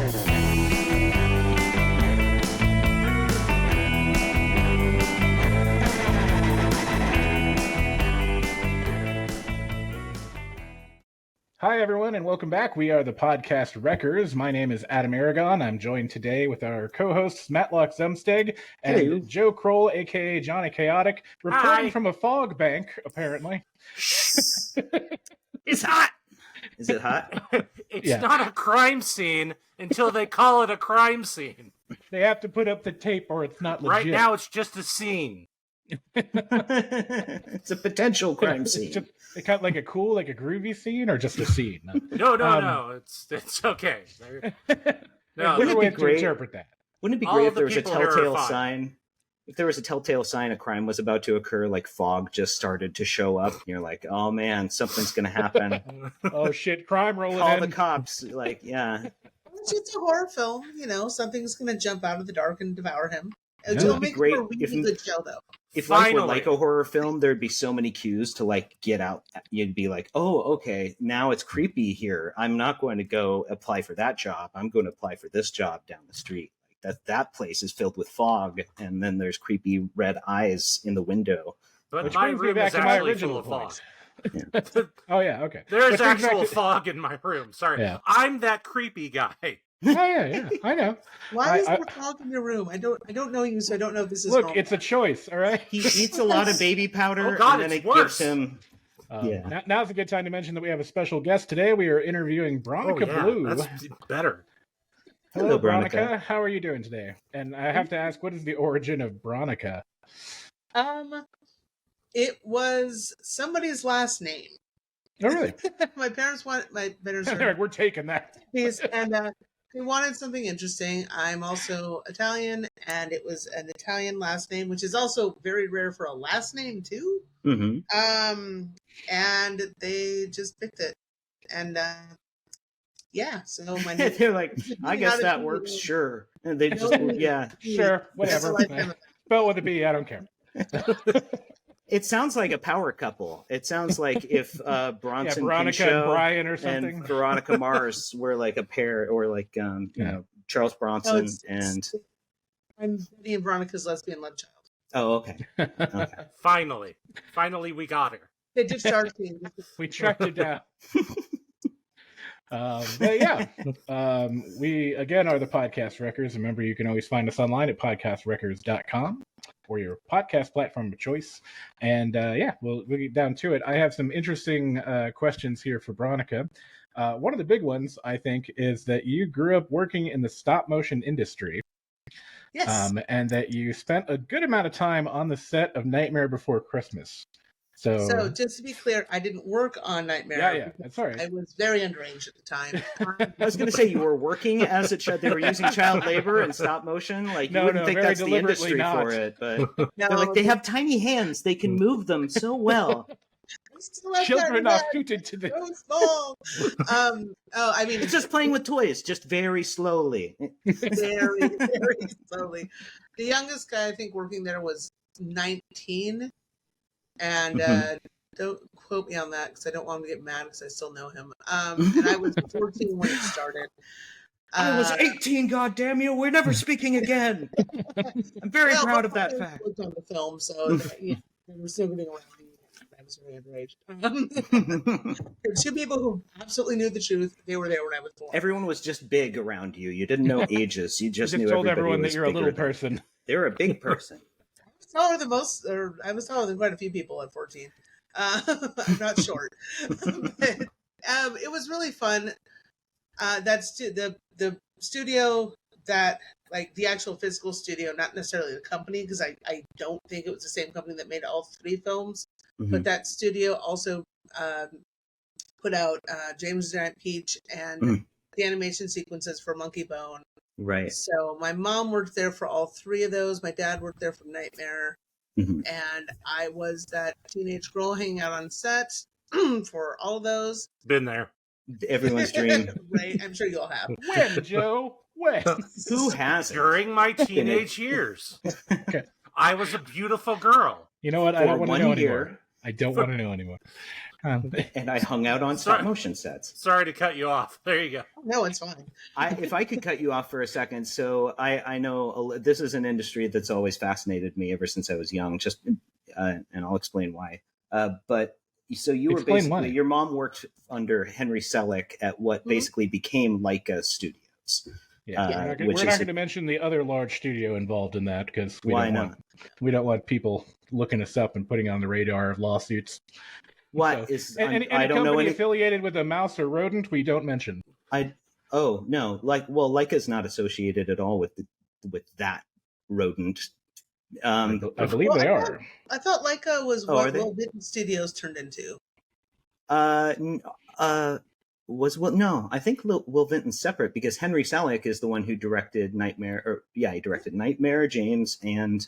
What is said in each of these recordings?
Hi, everyone, and welcome back. We are the Podcast Wreckers. My name is Adam Aragon. I'm joined today with our co-hosts Matlock Zumsteg and Hello. Joe Kroll, a.k.a. Johnny Chaotic, reporting Hi. from a fog bank, apparently. It's hot. Is it hot? It's Yeah. not a crime scene until they call it a crime scene. They have to put up the tape or it's not legit. Right now, it's just a scene. It's a potential crime It's scene. just, they cut like a cool, like a groovy scene or just a scene? No. It's okay. No, There's it ways be to great? interpret that. Wouldn't it be all great of if there the was a people here are telltale fine. sign? If there was a telltale sign a crime was about to occur, like fog just started to show up, and you're like, oh man, something's going to happen. Oh shit, crime rolling Call in. the cops. Like, yeah. It's a horror film, something's going to jump out of the dark and devour him. Yeah. It'll It'd be make great for a really if- good show, though. If life were Finally. like a horror film, there'd be so many cues to like get out. You'd be like, oh, okay, now it's creepy here. I'm not going to go apply for that job. I'm going to apply for this job down the street. That place is filled with fog, and then there's creepy red eyes in the window. but Which my brings me room back is to my actually original full of point. fog. Oh, yeah, okay. There is Which brings back actual to- fog in my room. Sorry. Yeah. I'm that creepy guy. Oh, yeah, I know. Why is I- there fog in your room? I don't know you, so I don't know if this is Look, normal. it's a choice, all right? He eats a lot of baby powder, Oh, God, and then it's it gives worse. him. Yeah. Now's a good time to mention that we have a special guest today. We are interviewing Bronica Blue. That's better. Hello, Hello, Bronica. Bronica. How are you doing today? And I have to ask, what is the origin of Bronica? It was somebody's last name. Oh, really? My parents We're taking that. and they wanted something interesting. I'm also Italian, and it was an Italian last name, which is also very rare for a last name too. Mm-hmm. And they just picked it, and so my name. They're like, I guess that Not a- works. Sure. And they just, No. yeah. Sure, whatever. It's a lifetime of- Spell with a B, I don't care. It sounds like a power couple. It sounds like if Bronson Veronica Pinchot and Brian or something. and Veronica Mars were like a pair, or like you know, Charles Bronson it's- I'm Betty and Veronica's lesbian love child. Oh, okay. Finally, we got her. They did Shark Team. We tracked it down. But yeah, we again are the Podcast Wreckers. Remember, you can always find us online at podcastwreckers.com or your podcast platform of choice. And we'll get down to it. I have some interesting questions here for Bronica. One of the big ones, I think, is that you grew up working in the stop motion industry. Yes. And that you spent a good amount of time on the set of Nightmare Before Christmas. So just to be clear, I didn't work on Nightmare. Yeah, that's all right. I was very underage at the time. I was going to say you were working as a child. They were using child labor and stop motion. Like you wouldn't think very that's the deliberately industry not. for it, but No, they're like they have tiny hands. They can move them so well. Children are suited to the... so small. I mean, It's just playing with toys, just very slowly. very, very slowly. The youngest guy I think working there was 19, and don't quote me on that because I don't want him to get mad because I still know him. And I was 14 when it started. I was 18, goddamn you! We're never speaking again. I'm very proud of that fact. On the film, so they were still getting around me. I was very underage. There were two people who absolutely knew the truth. They were there when I was born. Everyone was just big around you. You didn't know ages. You just knew told everybody everyone that was you're a bigger little than- person. They were a big person. I was taller than quite a few people at 14. I'm not short. But, it was really fun. That's the studio that, like the actual physical studio, not necessarily the company, because I don't think it was the same company that made all three films. But that studio also put out James the Giant Peach and the animation sequences for Monkey Bone. Right. So my mom worked there for all three of those. My dad worked there for Nightmare. And I was that teenage girl hanging out on set for all of those. Been there. Everyone's dream. Right? I'm sure you all have. When, Joe? When? Who hasn't? During my teenage years. Okay. I was a beautiful girl. You know what? I For don't want to 1 know year. anymore. I don't want to know anymore. and I hung out on stop motion sets. Sorry to cut you off. There you go. No, it's fine. If I could cut you off for a second, so I know this is an industry that's always fascinated me ever since I was young. And I'll explain why. But so you were basically your mom worked under Henry Selick at what basically became Leica Studios. Yeah, we're not going to mention the other large studio involved in that because we don't want people looking us up and putting on the radar of lawsuits. What so, is? Any I don't know any affiliated with a mouse or rodent we don't mention. No, Leica's not associated at all with that rodent. I believe they are. I thought Leica was what Will Vinton Studios turned into. No, I think Will Vinton's separate because Henry Selick is the one who directed Nightmare. He directed Nightmare, James, and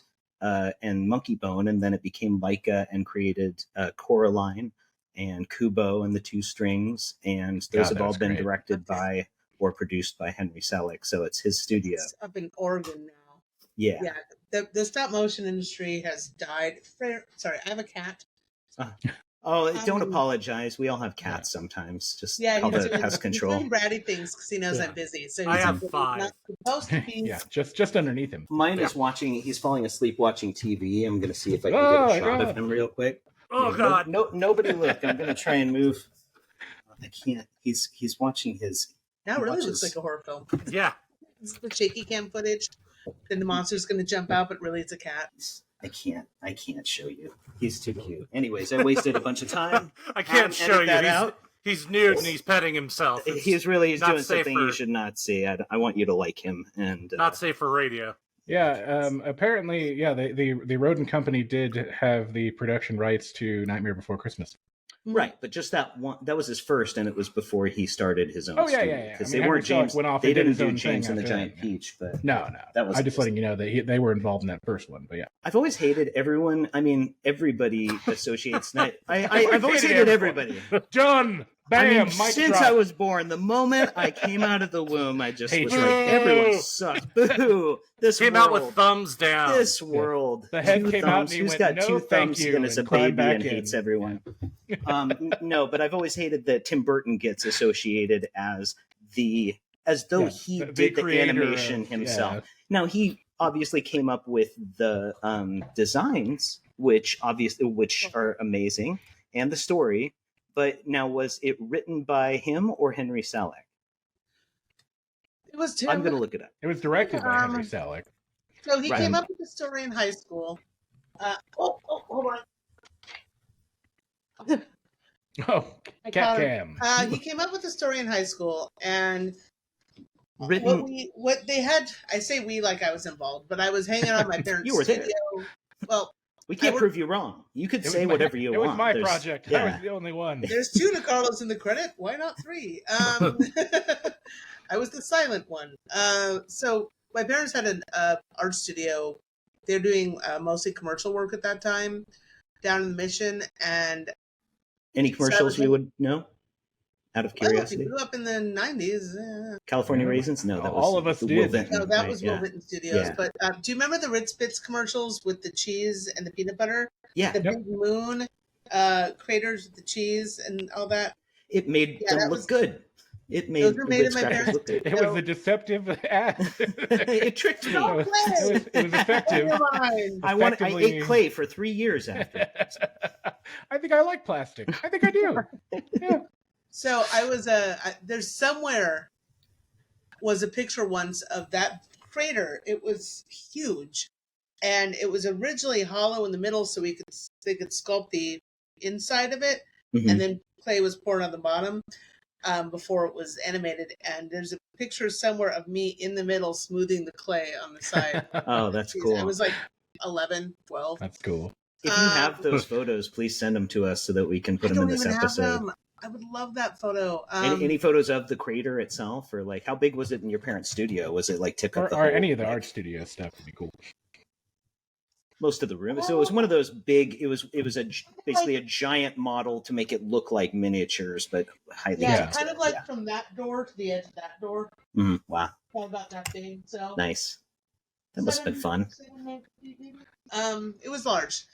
Monkey Bone, and then it became Leica and created Coraline and Kubo and the Two Strings, and those have all been directed by or produced by Henry Selick. So it's his studio. It's up in Oregon now. Yeah. The stop motion industry has died. Sorry, I have a cat. Don't apologize. We all have cats sometimes. Just call it pest control. He's doing bratty things because he knows I'm busy. So I have 5. Not supposed to be. Yeah, just underneath him. Mine is watching. He's falling asleep watching TV. I'm going to see if I can get a shot of him real quick. Oh God! Nobody look. I'm going to try and move. I can't. He's watching his. That really looks like a horror film. Yeah. This is the shaky cam footage. Then the monster's going to jump out, but really it's a cat. I can't show you. He's too cute. Anyways, I wasted a bunch of time. I can't show you. He's nude and he's petting himself. He's doing something you should not see. I want you to like him and not safe for radio. Yeah, apparently, the Rodent Company did have the production rights to Nightmare Before Christmas. Right, but just that one, that was his first, and it was before he started his own studio. Because they weren't James. They didn't do James and the Giant Peach, but no. That was I'm just letting you know that they were involved in that first one. But yeah, I've always hated everyone. I mean, everybody associates night. I've always hated everybody. Done. Bam. Since I was born, the moment I came out of the womb, I just was like, everyone sucks. Boo! This came world, out with thumbs down. This world. The head came out and he who's went, got two thumbs and is a baby and hates everyone. Yeah. No, but I've always hated that Tim Burton gets associated as though he did the animation himself. Yeah. Now he obviously came up with the designs, which are amazing, and the story. But now, was it written by him or Henry Selick? It was Tim. I'm going to look it up. It was directed by Henry Selick. So he came up with the story in high school. Hold on. Cat cam. He came up with the story in high school, and written. What they had. I say we like I was involved, but I was hanging out my parents' You were studio. There. Well. We can't prove you wrong. You could say whatever you want. It was my project. I was the only one. There's 2 Nicarlos in the credit. Why not 3? I was the silent one. So my parents had an art studio. They're doing mostly commercial work at that time down in the Mission. And any commercials we would know? Out of curiosity. Well, if you grew up in the 90s. California Raisins? No, that was all of us did. No, that was Will Vinton Studios. Yeah. But do you remember the Ritz Bits commercials with the cheese and the peanut butter? Yeah. The big moon craters with the cheese and all that? It made them look good. It made those were made in my parents' look good. It was a deceptive ad. It tricked me. It was effective. I ate clay for 3 years after. I think I like plastic. I think I do. Yeah. So I was there's somewhere was a picture once of that crater. It was huge, and it was originally hollow in the middle, so they could sculpt the inside of it, and then clay was poured on the bottom before it was animated. And there's a picture somewhere of me in the middle smoothing the clay on the side. Oh, that's cool. I was like 11, 12. That's cool. If you have those photos, please send them to us so that we can put them in this episode. I would love that photo. Any photos of the crater itself, or like how big was it in your parents' studio? Was it like took up the whole, any of the art studio stuff would be cool. Most of the room. So it was one of those big. It was basically a giant model to make it look like miniatures, but highly. Yeah, kind of like from that door to the edge of that door. Wow. About that big. So nice. That must have been fun. It was large.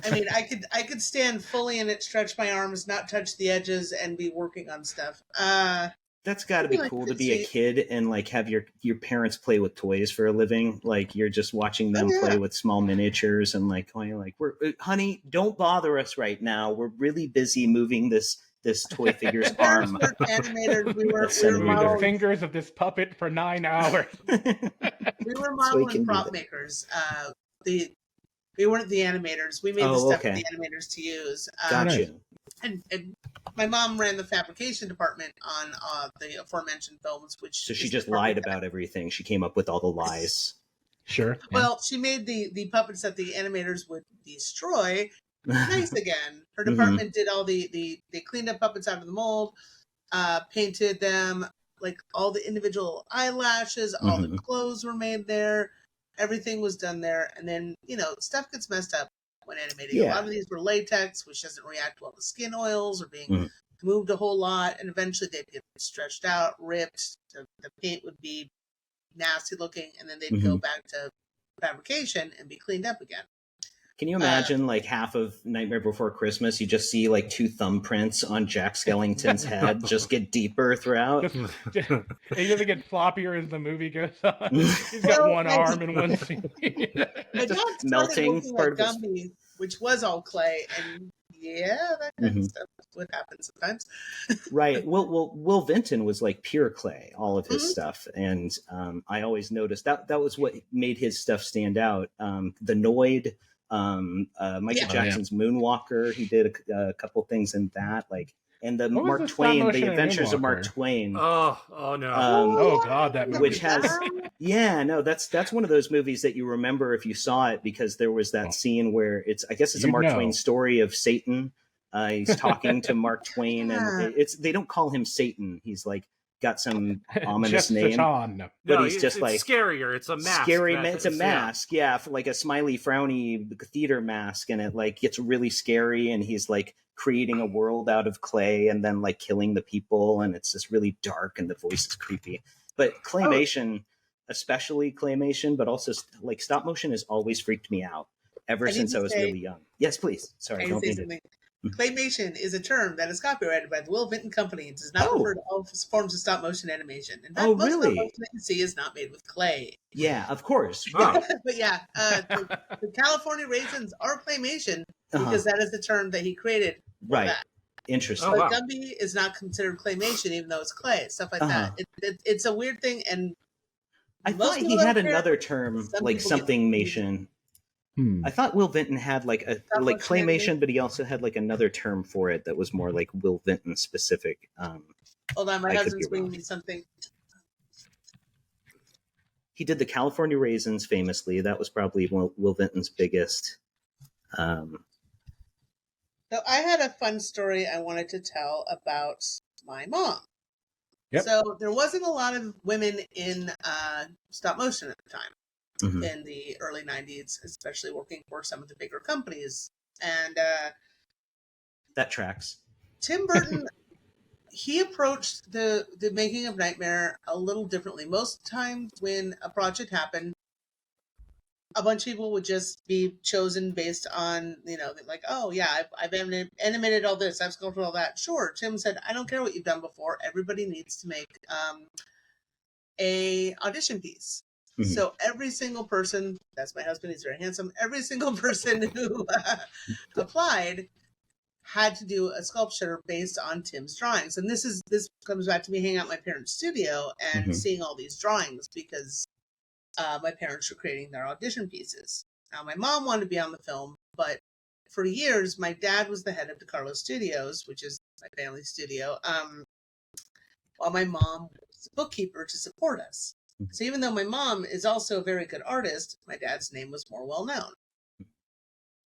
I mean, I could stand fully in it, stretch my arms, not touch the edges, and be working on stuff. That's got to be cool to be a kid and like have your parents play with toys for a living. Like you're just watching them play with small miniatures and like going like, "We're honey, don't bother us right now. We're really busy moving this toy figure's arm." We're animators. We were the fingers of this puppet for 9 hours. We were model and prop makers. We weren't the animators. We made the stuff for the animators to use. Gotcha. And my mom ran the fabrication department on the aforementioned films, which so she just lied about everything. She came up with all the lies. Sure. Yeah. Well, she made the puppets that the animators would destroy nice again. Her department did all they cleaned up puppets out of the mold, painted them, like all the individual eyelashes, all the clothes were made there. Everything was done there. And then, stuff gets messed up when animating. A lot of these were latex, which doesn't react well to skin oils or being moved a whole lot. And eventually they'd get stretched out, ripped. The paint would be nasty looking. And then they'd go back to fabrication and be cleaned up again. Can you imagine like half of Nightmare Before Christmas? You just see like 2 thumbprints on Jack Skellington's head just get deeper throughout. He's gonna get floppier as the movie goes on. He's got one arm and one finger. My dad melting part of Gumby, which was all clay, and that kind of stuff would happen sometimes. Right. Well, Will Vinton was like pure clay, all of his stuff, and I always noticed that was what made his stuff stand out. The Noid. Michael Jackson's Moonwalker. He did a couple things in that, like, and the Mark Twain, The Adventures of Mark Twain. Oh no! Oh God, that movie. Which has, that's one of those movies that you remember if you saw it because there was that scene where I guess it's a Mark Twain story of Satan. He's talking to Mark Twain, and they don't call him Satan. He's like got some ominous name, but he's just it's like scarier. It's a mask. Scary. It's a mask, for like a smiley, frowny theater mask, and it like gets really scary. And he's like creating a world out of clay, and then like killing the people, and it's just really dark, and the voice is creepy. But claymation, especially claymation, but also like stop motion, has always freaked me out ever since I was really young. Yes, please. Sorry, don't mean to. Claymation is a term that is copyrighted by the Will Vinton Company and does not refer to all forms of stop motion animation. In fact, most stop motion that you see is not made with clay. Yeah, of course. Right. But the California raisins are claymation because that is the term that he created. Right. That. Interesting. But Gumby is not considered claymation, even though it's clay. Stuff like that. It's a weird thing, and I thought he had another term like something mation. I thought Will Vinton had like claymation, but he also had like another term for it that was more like Will Vinton specific. Hold on, my husband's bringing me something. He did the California Raisins famously. That was probably Will Vinton's biggest. So I had a fun story I wanted to tell about my mom. Yep. So there wasn't a lot of women in stop motion at the time. In the early 90s, especially working for some of the bigger companies. And that tracks. Tim Burton, he approached the making of Nightmare a little differently. Most times when a project happened, a bunch of people would just be chosen based on, like, oh yeah, I've animated all this, I've sculpted all that. Sure, Tim said, I don't care what you've done before. Everybody needs to make a audition piece. So every single person, that's my husband, he's very handsome, every single person who applied had to do a sculpture based on Tim's drawings. And this comes back to me hanging out in my parents' studio and seeing all these drawings because my parents were creating their audition pieces. Now, my mom wanted to be on the film, but for years, my dad was the head of DeCarlo Studios, which is my family studio, while my mom was the bookkeeper to support us. So even though my mom is also a very good artist, my dad's name was more well known.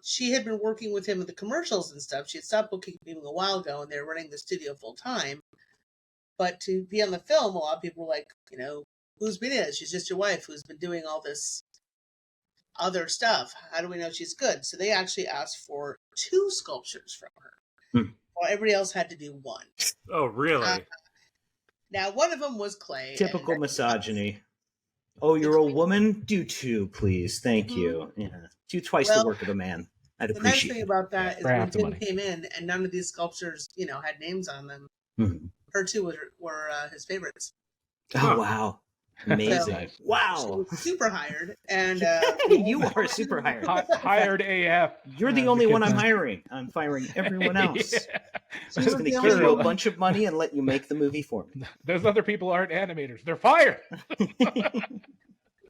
She had been working with him in the commercials and stuff. She had stopped bookkeeping a while ago, and they were running the studio full time. But to be on the film, a lot of people were like, who's Benita? She's just your wife who's been doing all this other stuff. How do we know she's good? So they actually asked for 2 sculptures from her, while everybody else had to do 1. Oh, really? Now, one of them was clay. Typical misogyny. Oh, you're a woman? Do 2, please. Thank you. Yeah. Do twice the work of a man. I'd The nice appreciate thing it. about that is for when half the Tim money. came in and none of these sculptures, had names on them. Mhm. Her two were his favorites. Oh, Huh. wow. Amazing. Nice. She Wow. was super hired, and You are super hired. Hired AF. You're the as only one kids I'm say. hiring. I'm firing everyone else. Yeah. She I'm was just going to the give only you a woman. bunch of money and let you make the movie for me. Those other people aren't animators. They're fired.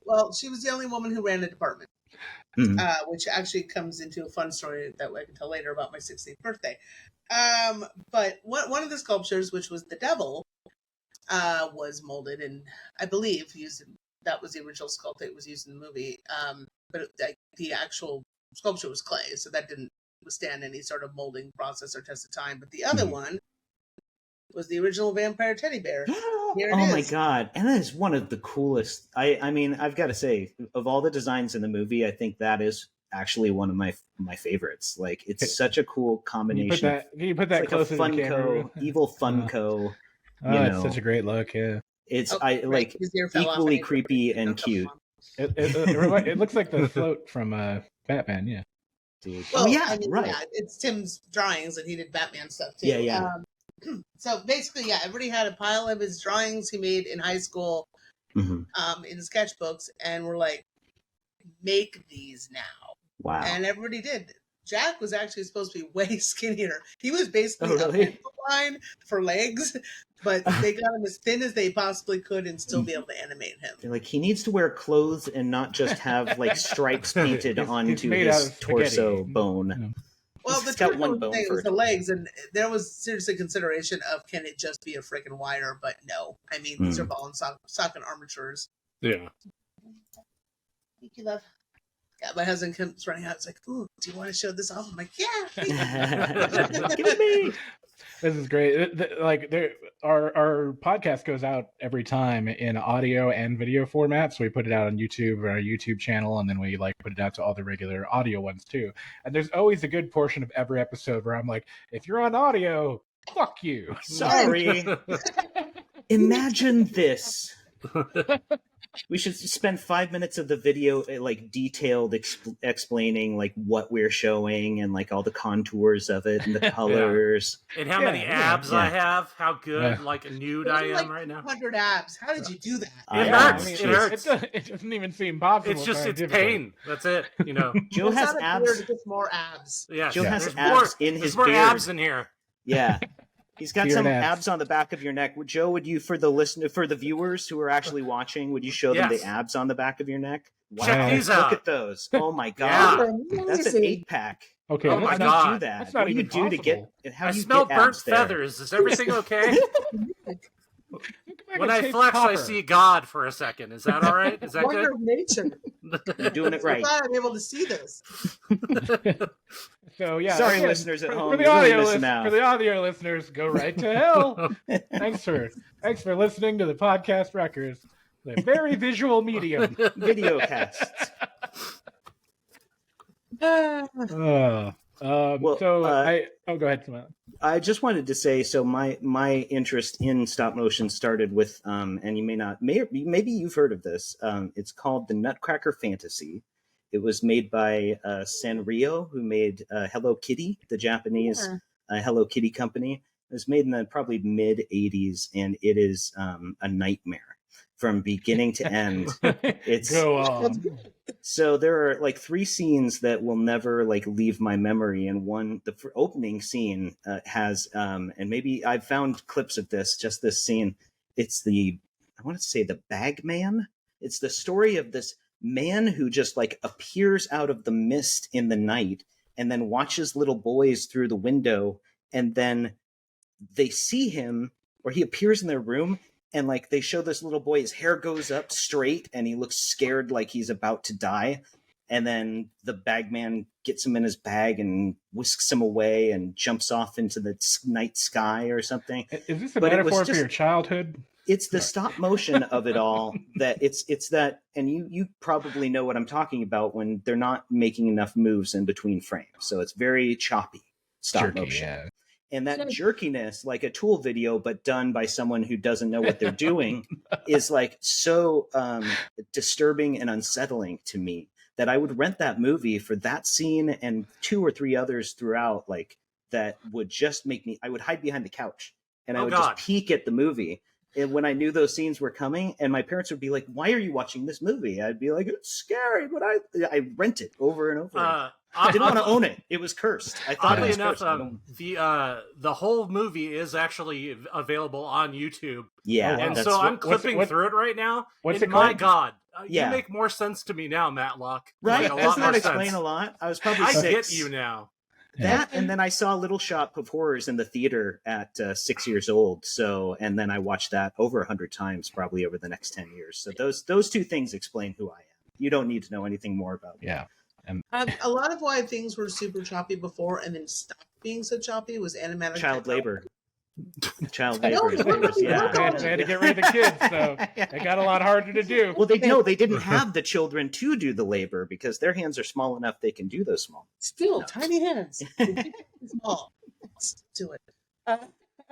Well, she was the only woman who ran a department, Mhm. which actually comes into a fun story that I can tell later about my 16th birthday. But one of the sculptures, which was the devil, was molded and I believe that was the original sculpt that was used in the movie. But the actual sculpture was clay, so that didn't withstand any sort of molding process or test of time. But the other Mhm. one was the original vampire teddy bear. Here it Oh my is. god. And that is one of the coolest. I mean, I've got to say, of all the designs in the movie, I think that is actually one of my favorites. Like, it's such a cool Can you put combination. that? Can you put It's that like a closer to the camera? Funko, evil Funko. Oh, you it's know. such a great look. Yeah. It's Oh, I right, like his ear fell off. I equally need to creepy put it and back up cute, on. It looks like the float from Batman. Yeah. dude. Well, Oh yeah, I mean, right. yeah, it's Tim's drawings, and he did Batman stuff too. Yeah, yeah. So basically, yeah, everybody had a pile of his drawings he made in high school, hmm in sketchbooks, and we're like, make these now. Wow. And everybody did. Jack was actually supposed to be way skinnier. He was basically Oh, really? a pencil line for legs, but they got him as thin as they possibly could and still be able to animate him. They're like, he needs to wear clothes and not just have like stripes painted He's onto made out his of spaghetti. torso bone. Yeah. Well, He's the got truth one was bone it for was a the legs, and there was seriously consideration of can it just be a freaking wire, but no. I mean, these are ball and socket armatures. Yeah. Thank you, love. Yeah, my husband comes running out. It's like, ooh, do you want to show this off? I'm like, yeah. Give it me. This is great. Like, our podcast goes out every time in audio and video format. So we put it out on YouTube or our YouTube channel, and then we like put it out to all the regular audio ones too. And there's always a good portion of every episode where I'm like, if you're on audio, fuck you. Sorry. Imagine this. We should spend 5 minutes of the video like detailed explaining like what we're showing and like all the contours of it and the colors. And how many abs yeah. I have, how good, Yeah. like nude I am like right now. 100 abs. How did you do that? It Yeah, hurts. I mean, It hurts. It doesn't even seem possible. It's just, it's scientifically. pain. That's it, you know. Joe has It's not a abs. beard, it's more abs. Yeah, Joe has there's abs more, in his there's more beard. abs in here. Yeah. He's got Beard some abs. abs on the back of your neck. Joe, would you, for the viewers who are actually watching, would you show them Yes. the abs on the back of your neck? Wow. Check these Look out. at those. Oh my Yeah. god. That's an 8-pack. Okay, Oh that's my How do not, you do God. that? That's not What do you even do to possible. get how I do you smell get burnt abs there? feathers. Is everything okay? Look back When at I Tate's flex, I copper. see God for a second. Is that all right? Is that Wonder of nature. You're doing it I'm right. glad I'm able to see this. So yeah, Sorry, again, listeners at for home, the you're really audio missing out. for the audio listeners, go right to hell. thanks for listening to the podcast records, the very visual medium. Video casts. Well, Well, so go ahead, Samantha. I just wanted to say, so my interest in stop motion started with, and you maybe you've heard of this. It's called the Nutcracker Fantasy. It was made by Sanrio, who made Hello Kitty, the Japanese Hello Kitty company. It was made in the probably mid '80s, and it is a nightmare from beginning to end. It's Go on. So there are like 3 scenes that will never like leave my memory, and the opening scene has and maybe I've found clips of just this scene. It's I want to say the Bag Man. It's the story of this man who just like appears out of the mist in the night and then watches little boys through the window, and then they see him, or he appears in their room, and like they show this little boy, his hair goes up straight and he looks scared like he's about to die, and then the Bagman gets him in his bag and whisks him away and jumps off into the night sky or something. Is this a But it was metaphor just- for your childhood? It's the stop motion of it all that it's that, and you probably know what I'm talking about when they're not making enough moves in between frames, so it's very choppy stop Jerky, motion. yeah. And that jerkiness, like a Tool video, but done by someone who doesn't know what they're doing, is like so disturbing and unsettling to me. that I would rent that movie for that scene and 2 or 3 others throughout, like that would just make me. I would hide behind the couch and I would just peek at the movie. And when I knew those scenes were coming, and my parents would be like, "Why are you watching this movie?" I'd be like, "It's scary," but I rent it over and over. I didn't want to own it. It was cursed. I thought Oddly it was enough, cursed. the whole movie is actually available on YouTube. Yeah, and so I'm clipping through it right now. What's and it called? my God, Yeah. you make more sense to me now, Matlock. Right? Like, a lot Doesn't more that explain sense. a lot? I was probably I 6. get you now. That, and then I saw Little Shop of Horrors in the theater at 6 years old. So, and then I watched that over 100 times, probably over the next 10 years. So those 2 things explain who I am. You don't need to know anything more about me. Yeah. A lot of why things were super choppy before and then stopped being so choppy was animatic Child labor. Child I know, labor. Yeah. They had to get rid of the kids, so it got a lot harder to do. Well, they didn't have the children to do the labor because their hands are small enough they can do those small. Still, tiny hands. Small. Let's do it.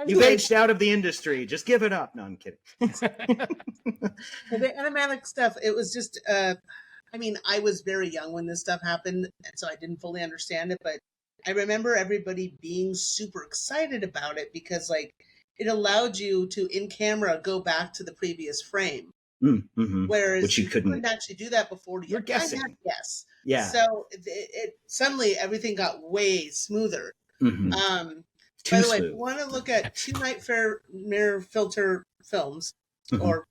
You've aged out of the industry. Just give it up. No, I'm kidding. The animatic stuff, it was just, I mean, I was very young when this stuff happened, and so I didn't fully understand it, but I remember everybody being super excited about it because, like, it allowed you to, in camera, go back to the previous frame. Mm-hmm. Whereas which you couldn't actually do that before. You're guessing. Yes. Yeah. So it suddenly everything got way smoother. Mm-hmm. By the way, if you want to look at 2 Nightmare filter films, or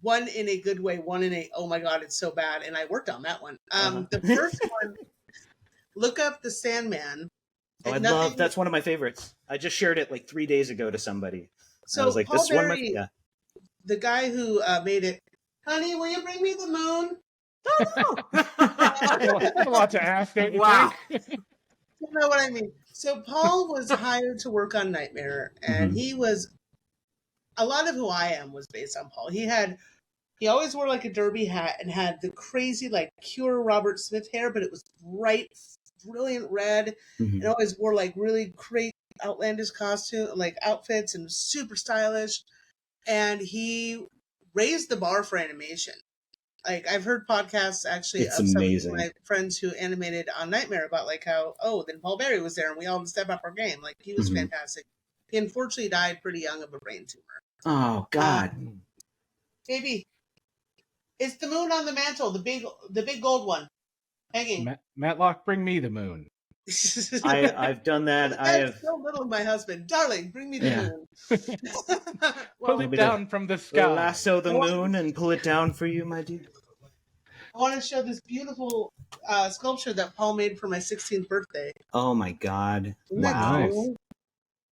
one in a good way, one in a, oh my God, it's so bad. And I worked on that one. The first one, look up The Sandman. Oh, that's one of my favorites. I just shared it like 3 days ago to somebody. So I was like, Paul this Berry, one, the guy who made it, honey, will you bring me the moon? That's a lot to ask, don't you Wow. You know what I mean? So Paul was hired to work on Nightmare, and he was, a lot of who I am was based on Paul. He always wore like a derby hat and had the crazy like Cure Robert Smith hair, but it was bright, brilliant red, and always wore like really great outlandish costume, like outfits, and super stylish. And he raised the bar for animation. Like, I've heard podcasts actually It's of some of amazing. my friends who animated on Nightmare about like how, then Paul Berry was there and we all had to step up our game. Like, he was fantastic. He unfortunately died pretty young of a brain tumor. Oh God. Maybe it's the moon on the mantle, the big gold one, hanging. Matlock, bring me the moon. I've done that. I have so little of my husband. Darling, bring me the moon. Pull it down from the sky. lasso the moon and pull it down for you, my dear. I want to show this beautiful sculpture that Paul made for my 16th birthday. Oh my God! Isn't that Wow. cool?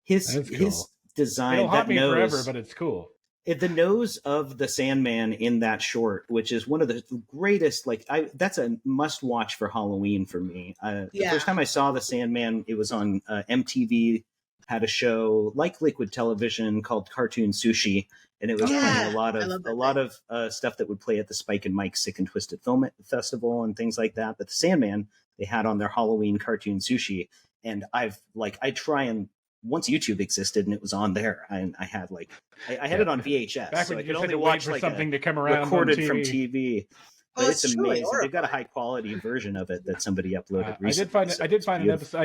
His design. It'll haunt that me nose, forever, but it's cool. the nose of the Sandman in that short, which is one of the greatest. Like, that's a must watch for Halloween for me. The first time I saw the Sandman, it was on MTV. Had a show like Liquid Television called Cartoon Sushi, and it was playing a lot of stuff that would play at the Spike and Mike Sick and Twisted Film Festival and things like that. But the Sandman they had on their Halloween Cartoon Sushi, and I try and once YouTube existed and it was on there, I had I had it on VHS, Back so when I you could just only had to wait watch for like something to come around recorded on from TV. TV. Oh, But it's amazing. Truly They've got a high quality version of it that somebody uploaded recently. I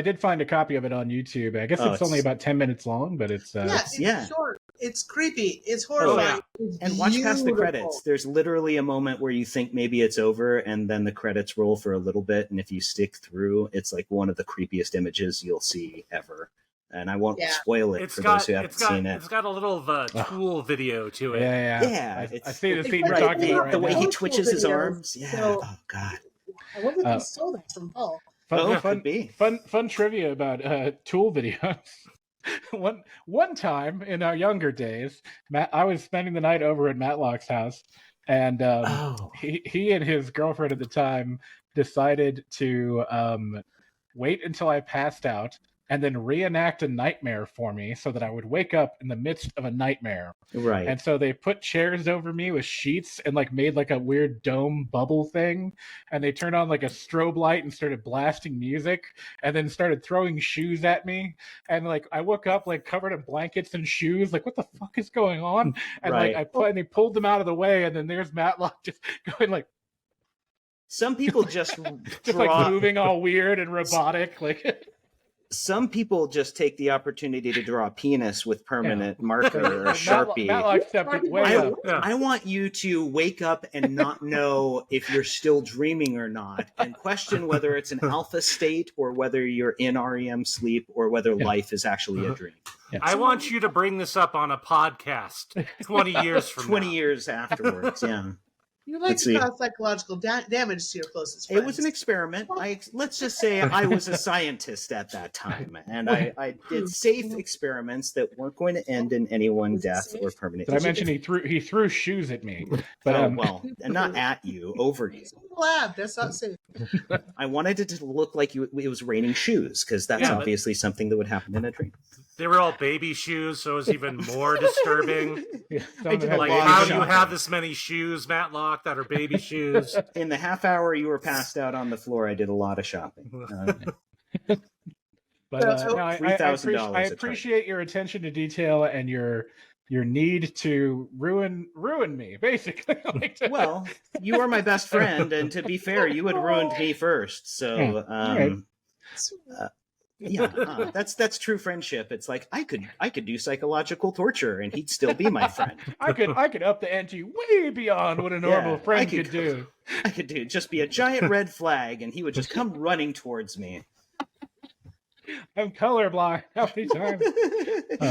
did find a copy of it on YouTube. I guess it's only about 10 minutes long, but it's it's short. It's creepy. It's horrifying. It's and watch past the beautiful. credits. There's literally a moment where you think maybe it's over, and then the credits roll for a little bit. And if you stick through, it's like one of the creepiest images you'll see ever. And I won't spoil it for those who haven't seen it. It's got a little of a Tool video to it. Yeah. I see the scene you're right. talking about right the way now. he twitches his arms. Yeah. So, oh God. I wonder if he stole that from Paul. Could be. Fun trivia about Tool videos. one time in our younger days, I was spending the night over at Matlock's house, and he and his girlfriend at the time decided to wait until I passed out and then reenact a nightmare for me so that I would wake up in the midst of a nightmare. Right. And so they put chairs over me with sheets and made a weird dome bubble thing. And they turned on a strobe light and started blasting music and then started throwing shoes at me. And I woke up covered in blankets and shoes. What the fuck is going on? And right. and they pulled them out of the way. And then there's Matlock just going Some people just Just like moving all weird and robotic, like. Some people just take the opportunity to draw a penis with permanent marker or Sharpie. Matlock stepped it way up. I want you to wake up and not know if you're still dreaming or not, and question whether it's an alpha state or whether you're in REM sleep or whether life is actually a dream. Yeah. I want you to bring this up on a podcast 20 years from 20 now. years afterwards, yeah. You like to cause psychological damage to your closest friends. It was an experiment. Let's just say I was a scientist at that time, and I did safe experiments that weren't going to end in anyone's death or permanent. Did I mention he threw shoes at me? But well, and not at you, over you. Lab, that's not safe. I wanted it to look like it was raining shoes, because that's obviously something that would happen in a dream. They were all baby shoes, so it was even more disturbing. Like, how do you have this many shoes, Matlock, that are baby shoes? In the half hour you were passed out on the floor, I did a lot of shopping. But I appreciate your attention to detail and your need to ruin me, basically. Well, you are my best friend, and to be fair, you had ruined me first. So, that's true friendship. It's like I could do psychological torture, and he'd still be my friend. I could up the ante way beyond what a normal friend could do. I could just be a giant red flag, and he would just come running towards me. I'm colorblind. How many times?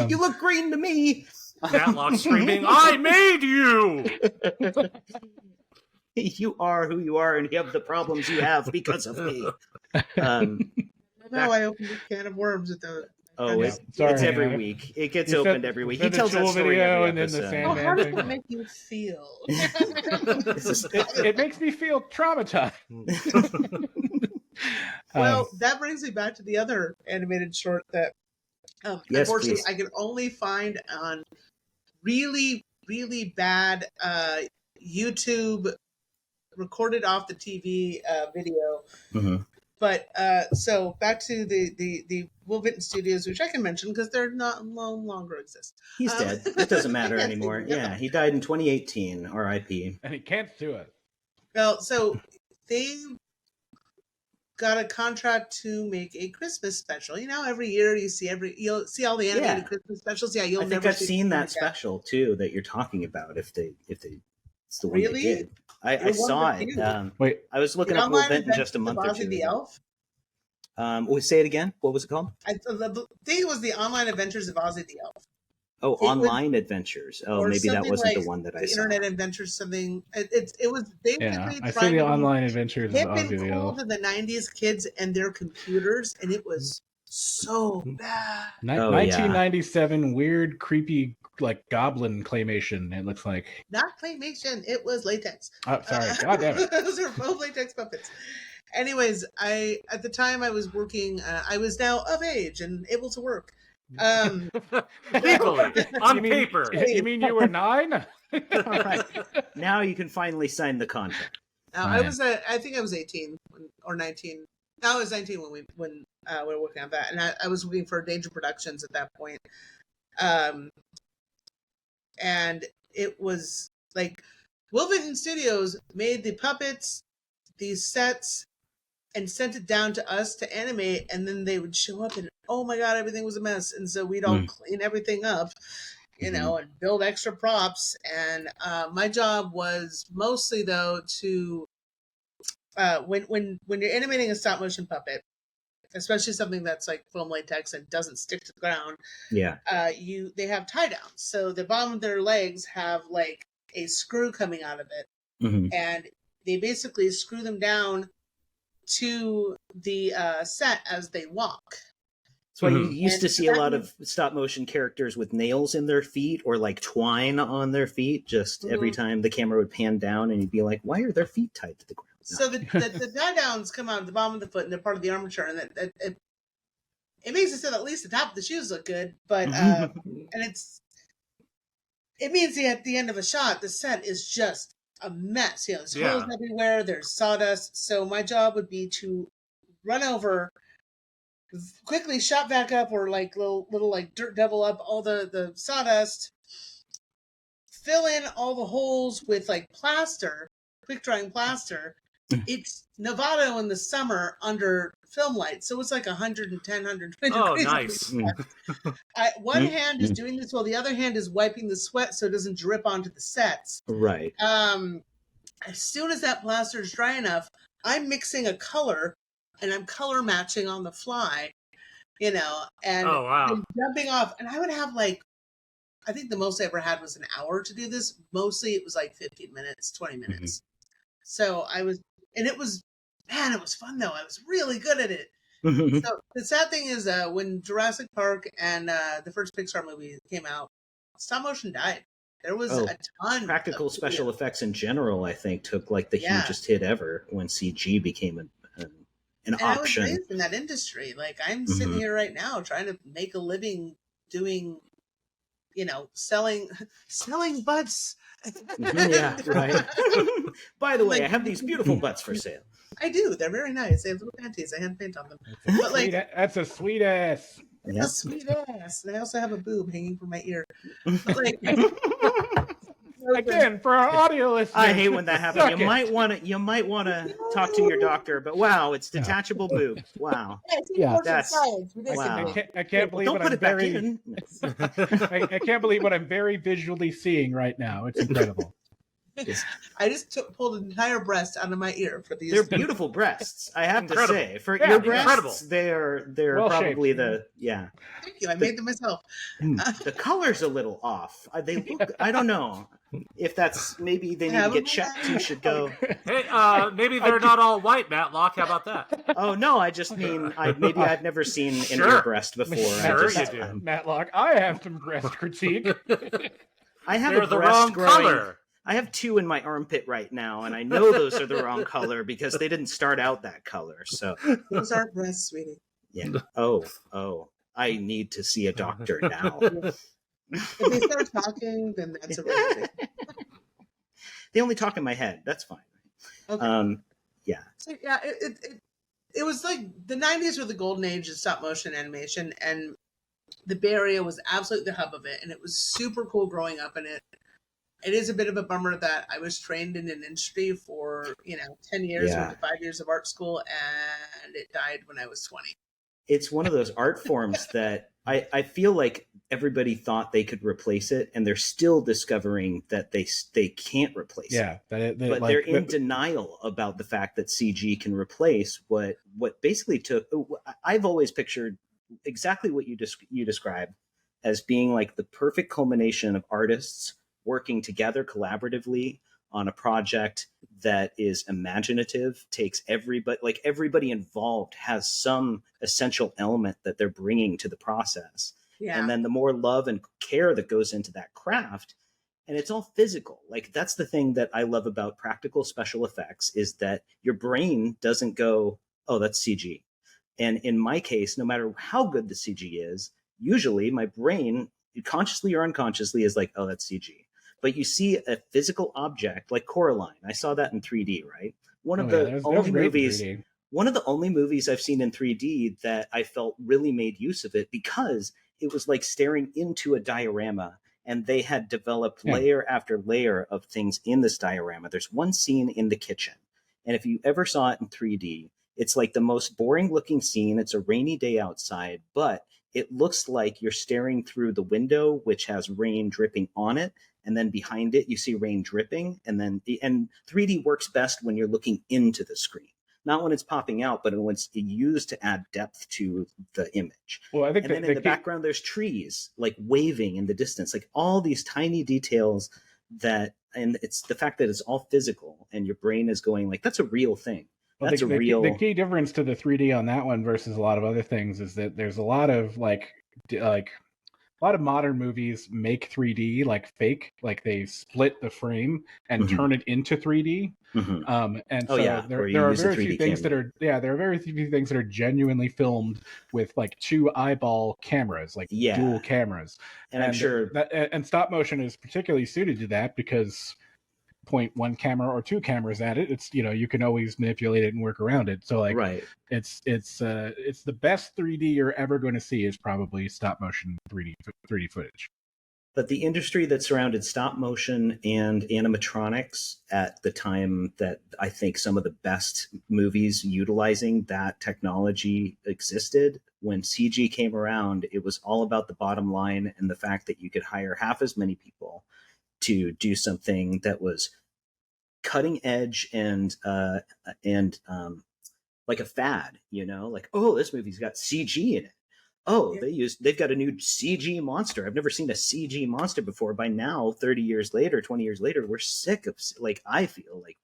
You look green to me. Matlock screaming, "I made you!" You are who you are, and you have the problems you have because of me. Now I opened a can of worms at the. It's every week. It gets opened every week. He tells that story every episode. How does it make you feel? It makes me feel traumatized. Well, that brings me back to the other animated short that, unfortunately, I can only find on really, really bad YouTube recorded off the TV video. Mm-hmm. But so back to the Will Vinton Studios, which I can mention because they're no longer exist. He's dead. It doesn't matter anymore. Yeah, he died in 2018. R.I.P. And he can't do it. Well, so they got a contract to make a Christmas special. You know, every year you'll see all the animated Christmas specials. Yeah, I think I've seen that special too that you're talking about. If they it's the one they did. I saw it. Wait, I was looking up Will Vinton just a month or two the ago. Elf. Say it again. What was it called? I think it was the Online Adventures of Ozzy the Elf. Oh, Online Adventures. Oh, maybe that wasn't the one that I saw. Internet Adventures, something. It was basically I see the Online Adventures of Ozzy the Elf. To the 90s kids and their computers, and it was so bad. 1997 weird, creepy, like goblin claymation. It looks like not claymation. It was latex. Oh, sorry. God damn it. Those are both latex puppets. Anyways, at the time I was working. I was now of age and able to work. Legally, on paper. You mean you were 9? All right. Now you can finally sign the contract. I think I was 18 or 19. No, I was 19 when we were working on that, and I was working for Danger Productions at that point. And it was like Will Vinton Studios made the puppets, these sets, and sent it down to us to animate, and then they would show up and oh my god, everything was a mess, and so we'd all clean everything up, you know, and build extra props. And my job was mostly though to when you're animating a stop motion puppet, especially something that's like foam latex and doesn't stick to the ground. Yeah. They have tie downs, so the bottom of their legs have like a screw coming out of it, and they basically screw them down to the set as they walk. So you used to see a lot of stop motion characters with nails in their feet or like twine on their feet. Just every time the camera would pan down, and you'd be like, "Why are their feet tied to the ground?" So the tie downs come out of the bottom of the foot, and they're part of the armature, and it makes it so that at least the top of the shoes look good. But and it means that at the end of a shot, the set is just a mess. You know, there's holes everywhere. There's sawdust. So my job would be to run over, quickly shot back up, or like little like dirt devil up all the sawdust, fill in all the holes with like plaster, quick drying plaster, it's Nevada in the summer under film lights, so it's like 110, 120 Oh, degrees. nice. One hand is doing this while the other hand is wiping the sweat so it doesn't drip onto the sets. Right. As soon as that plaster is dry enough, I'm mixing a color and I'm color matching on the fly, and Oh, wow. I'm jumping off. And I would have I think the most I ever had was an hour to do this. Mostly it was like 15 minutes, 20 minutes. So it was fun though. I was really good at it. So the sad thing is when Jurassic Park and the first Pixar movie came out, stop motion died. There was a ton practical special effects in general, I think, took like the hugest hit ever when CG became an option. I was raised in that industry. Like I'm sitting here right now trying to make a living doing, selling butts. Yeah, right. By the way, I have these beautiful butts for sale. I do. They're very nice. They have little panties. I hand paint on them. That's a sweet ass. That's a sweet ass. And I also have a boob hanging from my ear. But again, for our audio listeners, I hate when that happens. You might want to talk to your doctor. But wow, it's detachable boob. Wow. That's science. Wow. I can't believe don't put it back in. I can't believe what I'm very visually seeing right now. It's incredible. I just pulled an entire breast out of my ear for these. They're beautiful breasts, I have to say. For your breasts, they're well probably shaped. Thank you. I made them myself. The color's a little off. They look. I don't know if that's maybe they need to get checked. You should go. Hey, maybe they're not all white, Matlock. How about that? Oh no, I just mean I've never seen an ear breast before. Sure, you do, Matlock. I have some breast critique. I have they're a breast the wrong growing. color. I have 2 in my armpit right now, and I know those are the wrong color because they didn't start out that color. So those aren't breasts, sweetie. Yeah. Oh. I need to see a doctor now. If they start talking, then that's a real thing. They only talk in my head. That's fine. Okay. Yeah. So it was like the 90s were the golden age of stop motion animation, and the Bay Area was absolutely the hub of it, and it was super cool growing up in it. It is a bit of a bummer that I was trained in an industry for 10 years, went to 5 years of art school, and it died when I was 20. It's one of those art forms that I feel like everybody thought they could replace it, and they're still discovering that they can't replace it. But they're in denial about the fact that CG can replace what basically took. I've always pictured exactly what you described as being like the perfect culmination of artists working together collaboratively on a project that is imaginative, takes everybody involved has some essential element that they're bringing to the process. Yeah. And then the more love and care that goes into that craft, and it's all physical. Like that's the thing that I love about practical special effects is that your brain doesn't go, oh, that's CG. And in my case, no matter how good the CG is, usually my brain, consciously or unconsciously, is like, oh, that's CG. But you see a physical object like Coraline. I saw that in 3D, right? One of the only movies I've seen in 3D that I felt really made use of it because it was like staring into a diorama, and they had developed layer after layer of things in this diorama. There's one scene in the kitchen, and if you ever saw it in 3D, it's like the most boring looking scene. It's a rainy day outside, but it looks like you're staring through the window, which has rain dripping on it. And then behind it, you see rain dripping. And 3D works best when you're looking into the screen, not when it's popping out, but when it's used to add depth to the image. Well, I think in the background, there's trees like waving in the distance, like all these tiny details and it's the fact that it's all physical and your brain is going like, that's a real thing. Well, the key difference to the 3D on that one versus a lot of other things is that there's a lot of a lot of modern movies make 3D like fake, like they split the frame and turn it into 3D. And so there are very few things that are genuinely filmed with like 2 eyeball cameras, like dual cameras. And I'm sure and stop motion is particularly suited to that because point 1 camera or 2 cameras at it, it's you can always manipulate it and work around it. So like it's the best 3D you're ever going to see is probably stop motion 3D footage. But the industry that surrounded stop motion and animatronics at the time that I think some of the best movies utilizing that technology existed, when CG came around, it was all about the bottom line and the fact that you could hire half as many people to do something that was cutting edge and like a fad, like, oh, this movie's got CG in it. Oh, they've got a new CG monster. I've never seen a CG monster before. By now, 30 years later, 20 years later, we're sick of, like, I feel like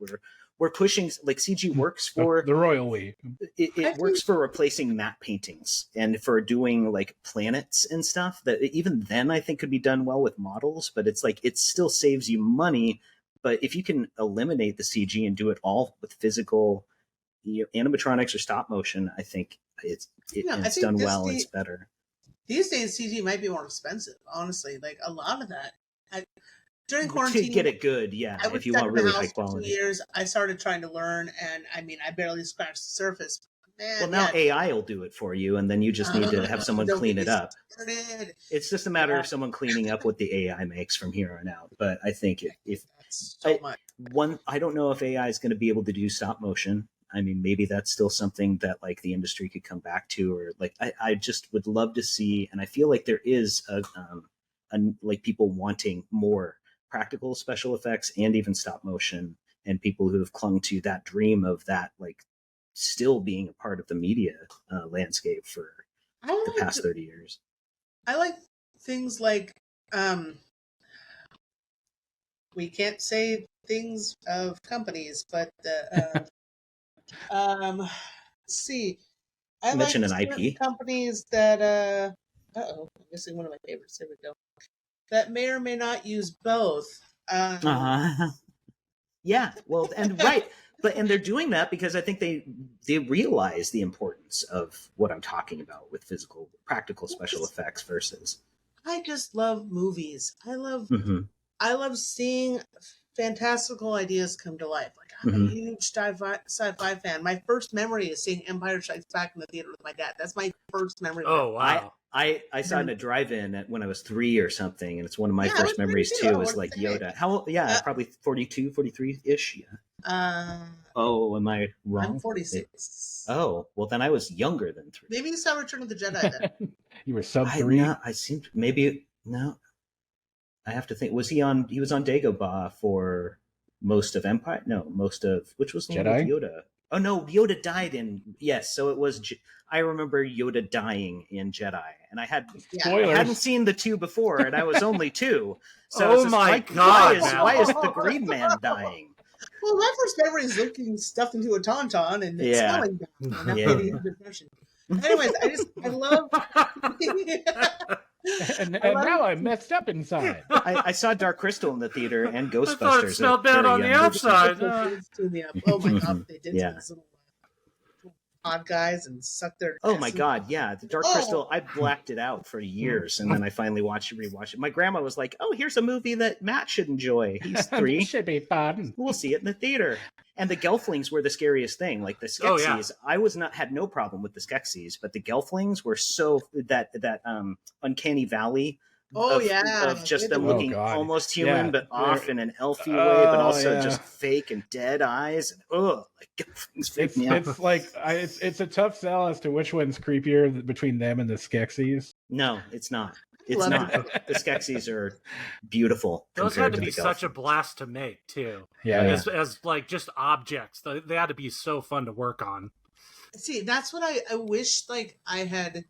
we're pushing, like, CG works for the royal we. It works for replacing matte paintings and for doing like planets and stuff that even then I think could be done well with models, but it's like, it still saves you money. But if you can eliminate the CG and do it all with physical animatronics or stop motion, I think it's done well. It's better. These days, CG might be more expensive. Honestly, like a lot of that. During quarantine, to get it good, yeah. If you want really high quality. 2 years, I started trying to learn, and I mean, I barely scratched the surface. Man, well, now AI will do it for you, and then you just need to have someone clean it up. It's just a matter of someone cleaning up what the AI makes from here on out. But I think I don't know if AI is going to be able to do stop motion. I mean, maybe that's still something that like the industry could come back to, or like I just would love to see, and I feel like there is like people wanting more practical special effects and even stop motion, and people who have clung to that dream of that, like still being a part of the media landscape for the past 30 years. I like things like we can't say things of companies, but let's see. I mention like an IP companies that I'm missing one of my favorites. Here we go. That may or may not use both. Yeah, well, and right, and they're doing that because I think they realize the importance of what I'm talking about with physical, practical special effects versus. I just love movies. I love seeing fantastical ideas come to life. Like, I'm a huge sci-fi fan. My first memory is seeing Empire Strikes Back in the theater with my dad. That's my first memory. Oh, wow. I saw it in a drive-in when I was 3 or something, and it's one of my first memories too. It was like Yoda. How old? Yeah, probably 42, 43-ish. Yeah. Am I wrong? I'm 46. Oh, well then I was younger than 3. Maybe you saw Return of the Jedi then. You were sub 3? I seemed maybe no. I have to think. He was on Dagobah for most of Empire? No, most of which was the Jedi? one with Yoda. Oh no, Yoda died in so it was. I remember Yoda dying in Jedi, and I hadn't seen the 2 before, and I was only 2. So God! Why is the Green Man dying? Well, my first memory is looking stuffed into a tauntaun and smelling bad. Anyways, I love. and now I'm messed up inside. I saw Dark Crystal in the theater and Ghostbusters. I thought it smelled bad on the outside. Oh my God, they did these little odd guys and suck their. Oh my God, yeah, the Dark Crystal. I blacked it out for years, and then I finally rewatched it. My grandma was like, "Oh, here's a movie that Matt should enjoy. He's 3. It should be fun. We'll see it in the theater." And the Gelflings were the scariest thing. Like the Skeksis, I had no problem with the Skeksis, but the Gelflings were so that uncanny valley. Of just them looking almost human, but off in an elfy way, but also just fake and dead eyes. And Gelflings freak me out. It's like it's a tough sell as to which one's creepier between them and the Skeksis. No, it's not. It's not. The Skeksis are beautiful. Those had to be such a blast to make too. Yeah. As like just objects, they had to be so fun to work on. See, that's what I wish. Like I had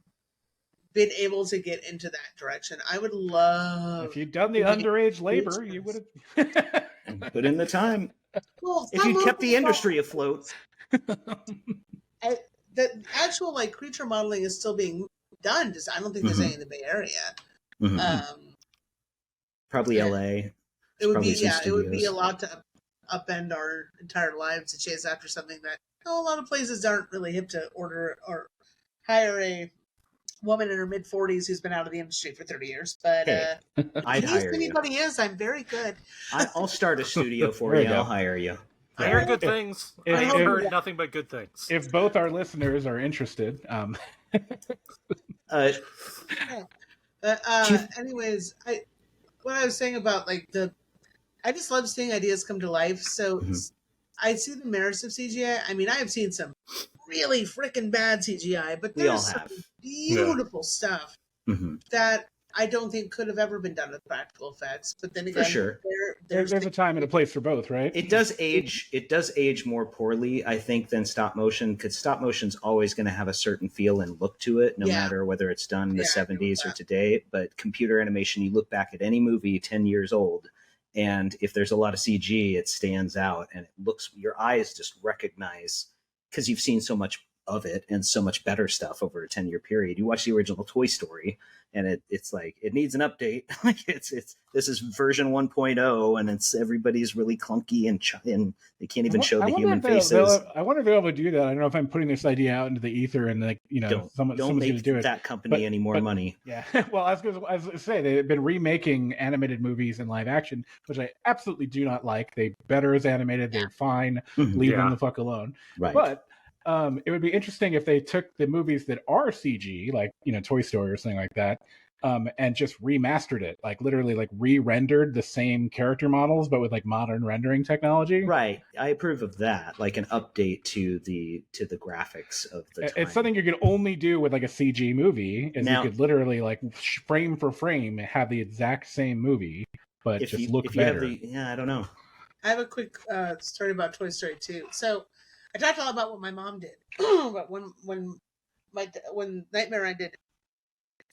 been able to get into that direction. I would love. If you'd done the underage labor, you would have put in the time. Well, if you'd kept the industry afloat. The actual like creature modeling is still being done. Just I don't think there's any in the Bay Area. Probably LA. It would be it would be a lot to upend our entire lives to chase after something that a lot of places aren't really hip to order or hire a woman in her mid-40s who's been out of the industry for 30 years. But I'd hire anybody is. I'm very good. I'll start a studio for you. I'll hire you. I heard good things. I heard nothing but good things. If both our listeners are interested. Anyways, what I was saying about like I just love seeing ideas come to life. So I see the merits of CGI. I mean, I have seen some really freaking bad CGI, but We all there's some have. beautiful stuff that I don't think could have ever been done with practical effects. But then again, For sure. There's a time and a place for both, right? It does age more poorly, I think, than stop motion, because stop motion's always going to have a certain feel and look to it, no matter whether it's done in the 70s or today. But computer animation, you look back at any movie 10 years old, and if there's a lot of CG, it stands out, and it looks, your eyes just recognize, because you've seen so much of it and so much better stuff over a 10-year period. You watch the original Toy Story, and it's like, it needs an update. Like this is version 1.0, and it's everybody's really clunky and they can't even show the human faces. I wonder if they'll be able to do that. I don't know if I'm putting this idea out into the ether, and like, you know, someone's going to do it. That company any more money. Yeah. Well, I was going to say, they've been remaking animated movies in live action, which I absolutely do not like. They better as animated. They're fine. Leave them the fuck alone. Right. But it would be interesting if they took the movies that are CG, like, you know, Toy Story or something like that, and just remastered it, like literally like re-rendered the same character models, but with like modern rendering technology. Right. I approve of that, like an update to the graphics of the time. It's something you could only do with like a CG movie, is you could literally like frame for frame have the exact same movie, but just look better. I don't know. I have a quick story about Toy Story 2. So I talked a lot about what my mom did, but when Nightmare ended,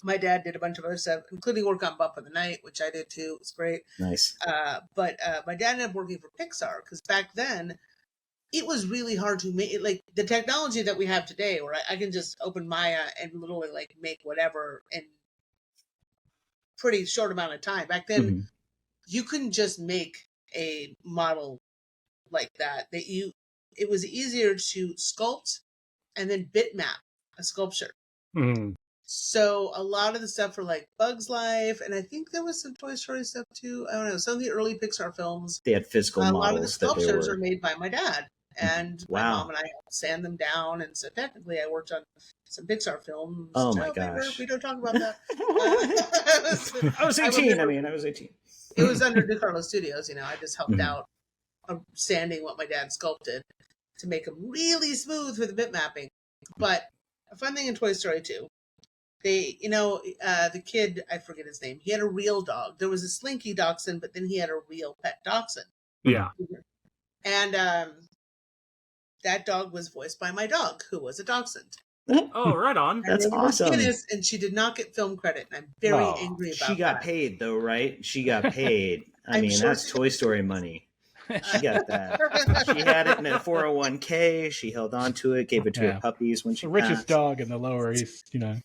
my dad did a bunch of other stuff, including work on Bump of the Night, which I did too. It was great. Nice. But my dad ended up working for Pixar, because back then it was really hard to make it, like the technology that we have today, where I can just open Maya and literally like make whatever in pretty short amount of time. Back then, you couldn't just make a model like that. It was easier to sculpt and then bitmap a sculpture. So a lot of the stuff for like Bug's Life, and I think there was some Toy Story stuff too. I don't know. Some of the early Pixar films, they had physical models. A lot of the sculptures are made by my dad, and wow. My mom and I sand them down. And so technically, I worked on some Pixar films. Oh my gosh! We don't talk about that. I was 18. I was 18. It was under DeCarlo Studios. You know, I just helped out sanding what my dad sculpted to make them really smooth for the bit mapping. But a fun thing in Toy Story 2. They, you know, the kid, I forget his name, he had a real dog. There was a Slinky dachshund, but then he had a real pet dachshund. Yeah. And that dog was voiced by my dog, who was a dachshund. Oh, right on. That's awesome. Guinness, and she did not get film credit, and I'm very angry about that. She got paid, though, right? She got paid. I mean, that's Toy Story money. She got that. She had it in a 401k. She held on to it, gave it to her puppies when she the richest dog in the Lower East, you know.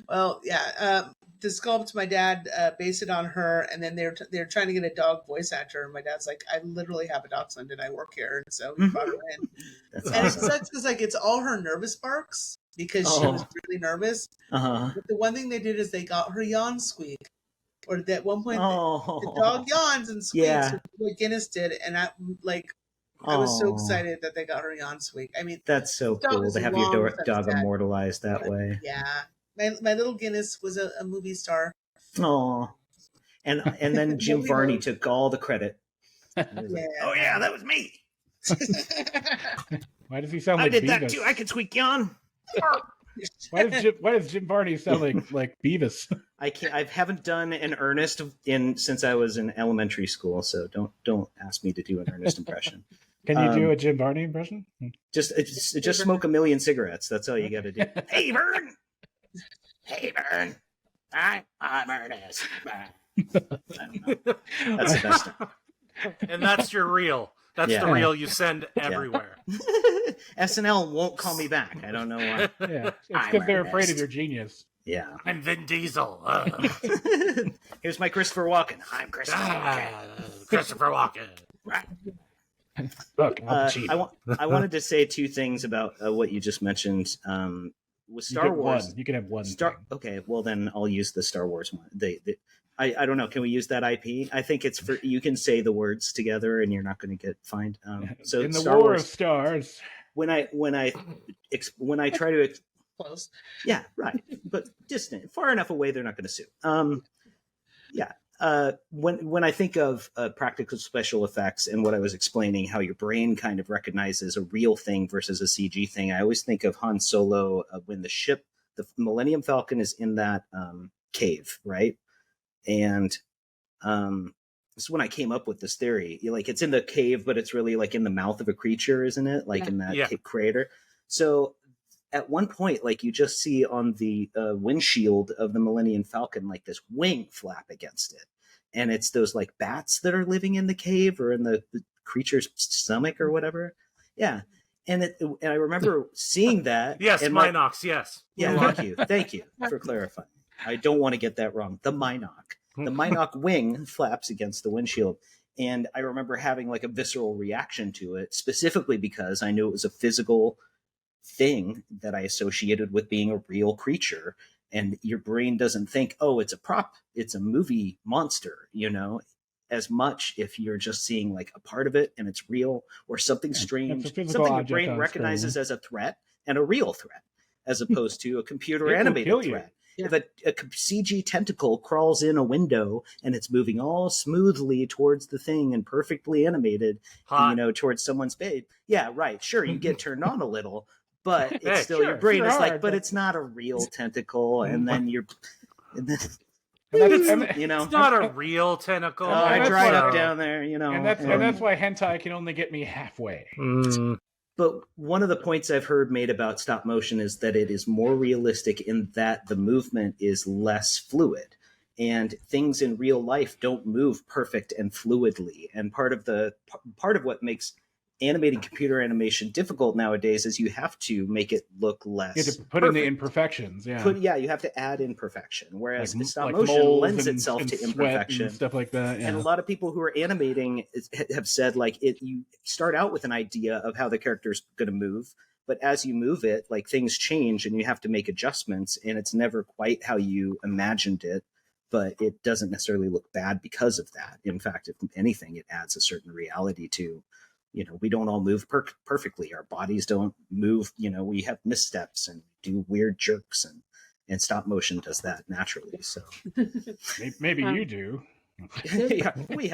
Well, yeah. To sculpt, my dad based it on her, and then they're trying to get a dog voice actor. And my dad's like, "I literally have a dachshund, and I work here," and so he brought her in. That's and awesome. It sucks because like it's all her nervous barks because she was really nervous. But the one thing they did is they got her yawn squeak, or at one point the dog yawns and squeaks. Yeah. What Guinness did, and I was so excited that they got her yawn squeak. I mean, that's so cool to have your dog immortalized that way. Yeah. My little Guinness was a movie star. Oh, and then Jim Varney took all the credit. Like, oh yeah, that was me. Why does he sound like I did Beavis? That too. I could squeak yawn. Why does Jim Varney sound like Beavis? I haven't done an Ernest since I was in elementary school, so don't ask me to do an Ernest impression. Can you do a Jim Varney impression? Just smoke a million cigarettes. That's all you got to do. Hey, Vern. Hey, Vern. I'm Ernest. That's the best. And that's your reel. That's the reel you send everywhere. SNL won't call me back. I don't know why. Yeah, it's because they're afraid of your genius. Yeah. I'm Vin Diesel. Here's my Christopher Walken. I'm Christopher Walken. Christopher Walken. Right. Look, I wanted to say two things about what you just mentioned. With Star Wars, you can have one. Okay, well then I'll use the Star Wars one. I don't know. Can we use that IP? I think it's for you can say the words together and you're not going to get fined. So in the Star War Wars, of Stars. When I try to close, yeah, right, but distant, far enough away, they're not going to sue. Yeah, when I think of practical special effects and what I was explaining, how your brain kind of recognizes a real thing versus a CG thing, I always think of Han Solo when the Millennium Falcon is in that cave, right? And this is when I came up with this theory. Like, it's in the cave, but it's really like in the mouth of a creature, isn't it? Like in that crater. So at one point, like, you just see on the windshield of the Millennium Falcon, like this wing flap against it. And it's those like bats that are living in the cave or in the creature's stomach or whatever. Yeah. And I remember seeing that. Yes, and Minox, yes. Yeah, thank you for clarifying. I don't want to get that wrong. The Minoc. The Minoc wing flaps against the windshield. And I remember having like a visceral reaction to it, specifically because I knew it was a physical thing that I associated with being a real creature. And your brain doesn't think, oh, it's a prop, it's a movie monster, as much if you're just seeing like a part of it and it's real or something strange, something your brain recognizes as a threat and a real threat, as opposed to a computer animated threat. If a CG tentacle crawls in a window and it's moving all smoothly towards the thing and perfectly animated, towards someone's face, yeah, right, sure, you get turned on a little, but it's still your brain is like, but it's not a real tentacle, and then it's not a real tentacle. Oh, I dried up down there, and that's why hentai can only get me halfway. But one of the points I've heard made about stop motion is that it is more realistic in that the movement is less fluid, and things in real life don't move perfect and fluidly. And part of what makes animating computer animation difficult nowadays is you have to make it look less. You have to put in the imperfections. You have to add imperfection. Whereas the stop motion lends itself to imperfection and stuff like that. Yeah. And a lot of people who are animating have said, like, you start out with an idea of how the character's going to move, but as you move it, like, things change and you have to make adjustments, and it's never quite how you imagined it. But it doesn't necessarily look bad because of that. In fact, if anything, it adds a certain reality to. We don't all move perfectly. Our bodies don't move. We have missteps and do weird jerks, and stop motion does that naturally. So maybe you do. Yeah, we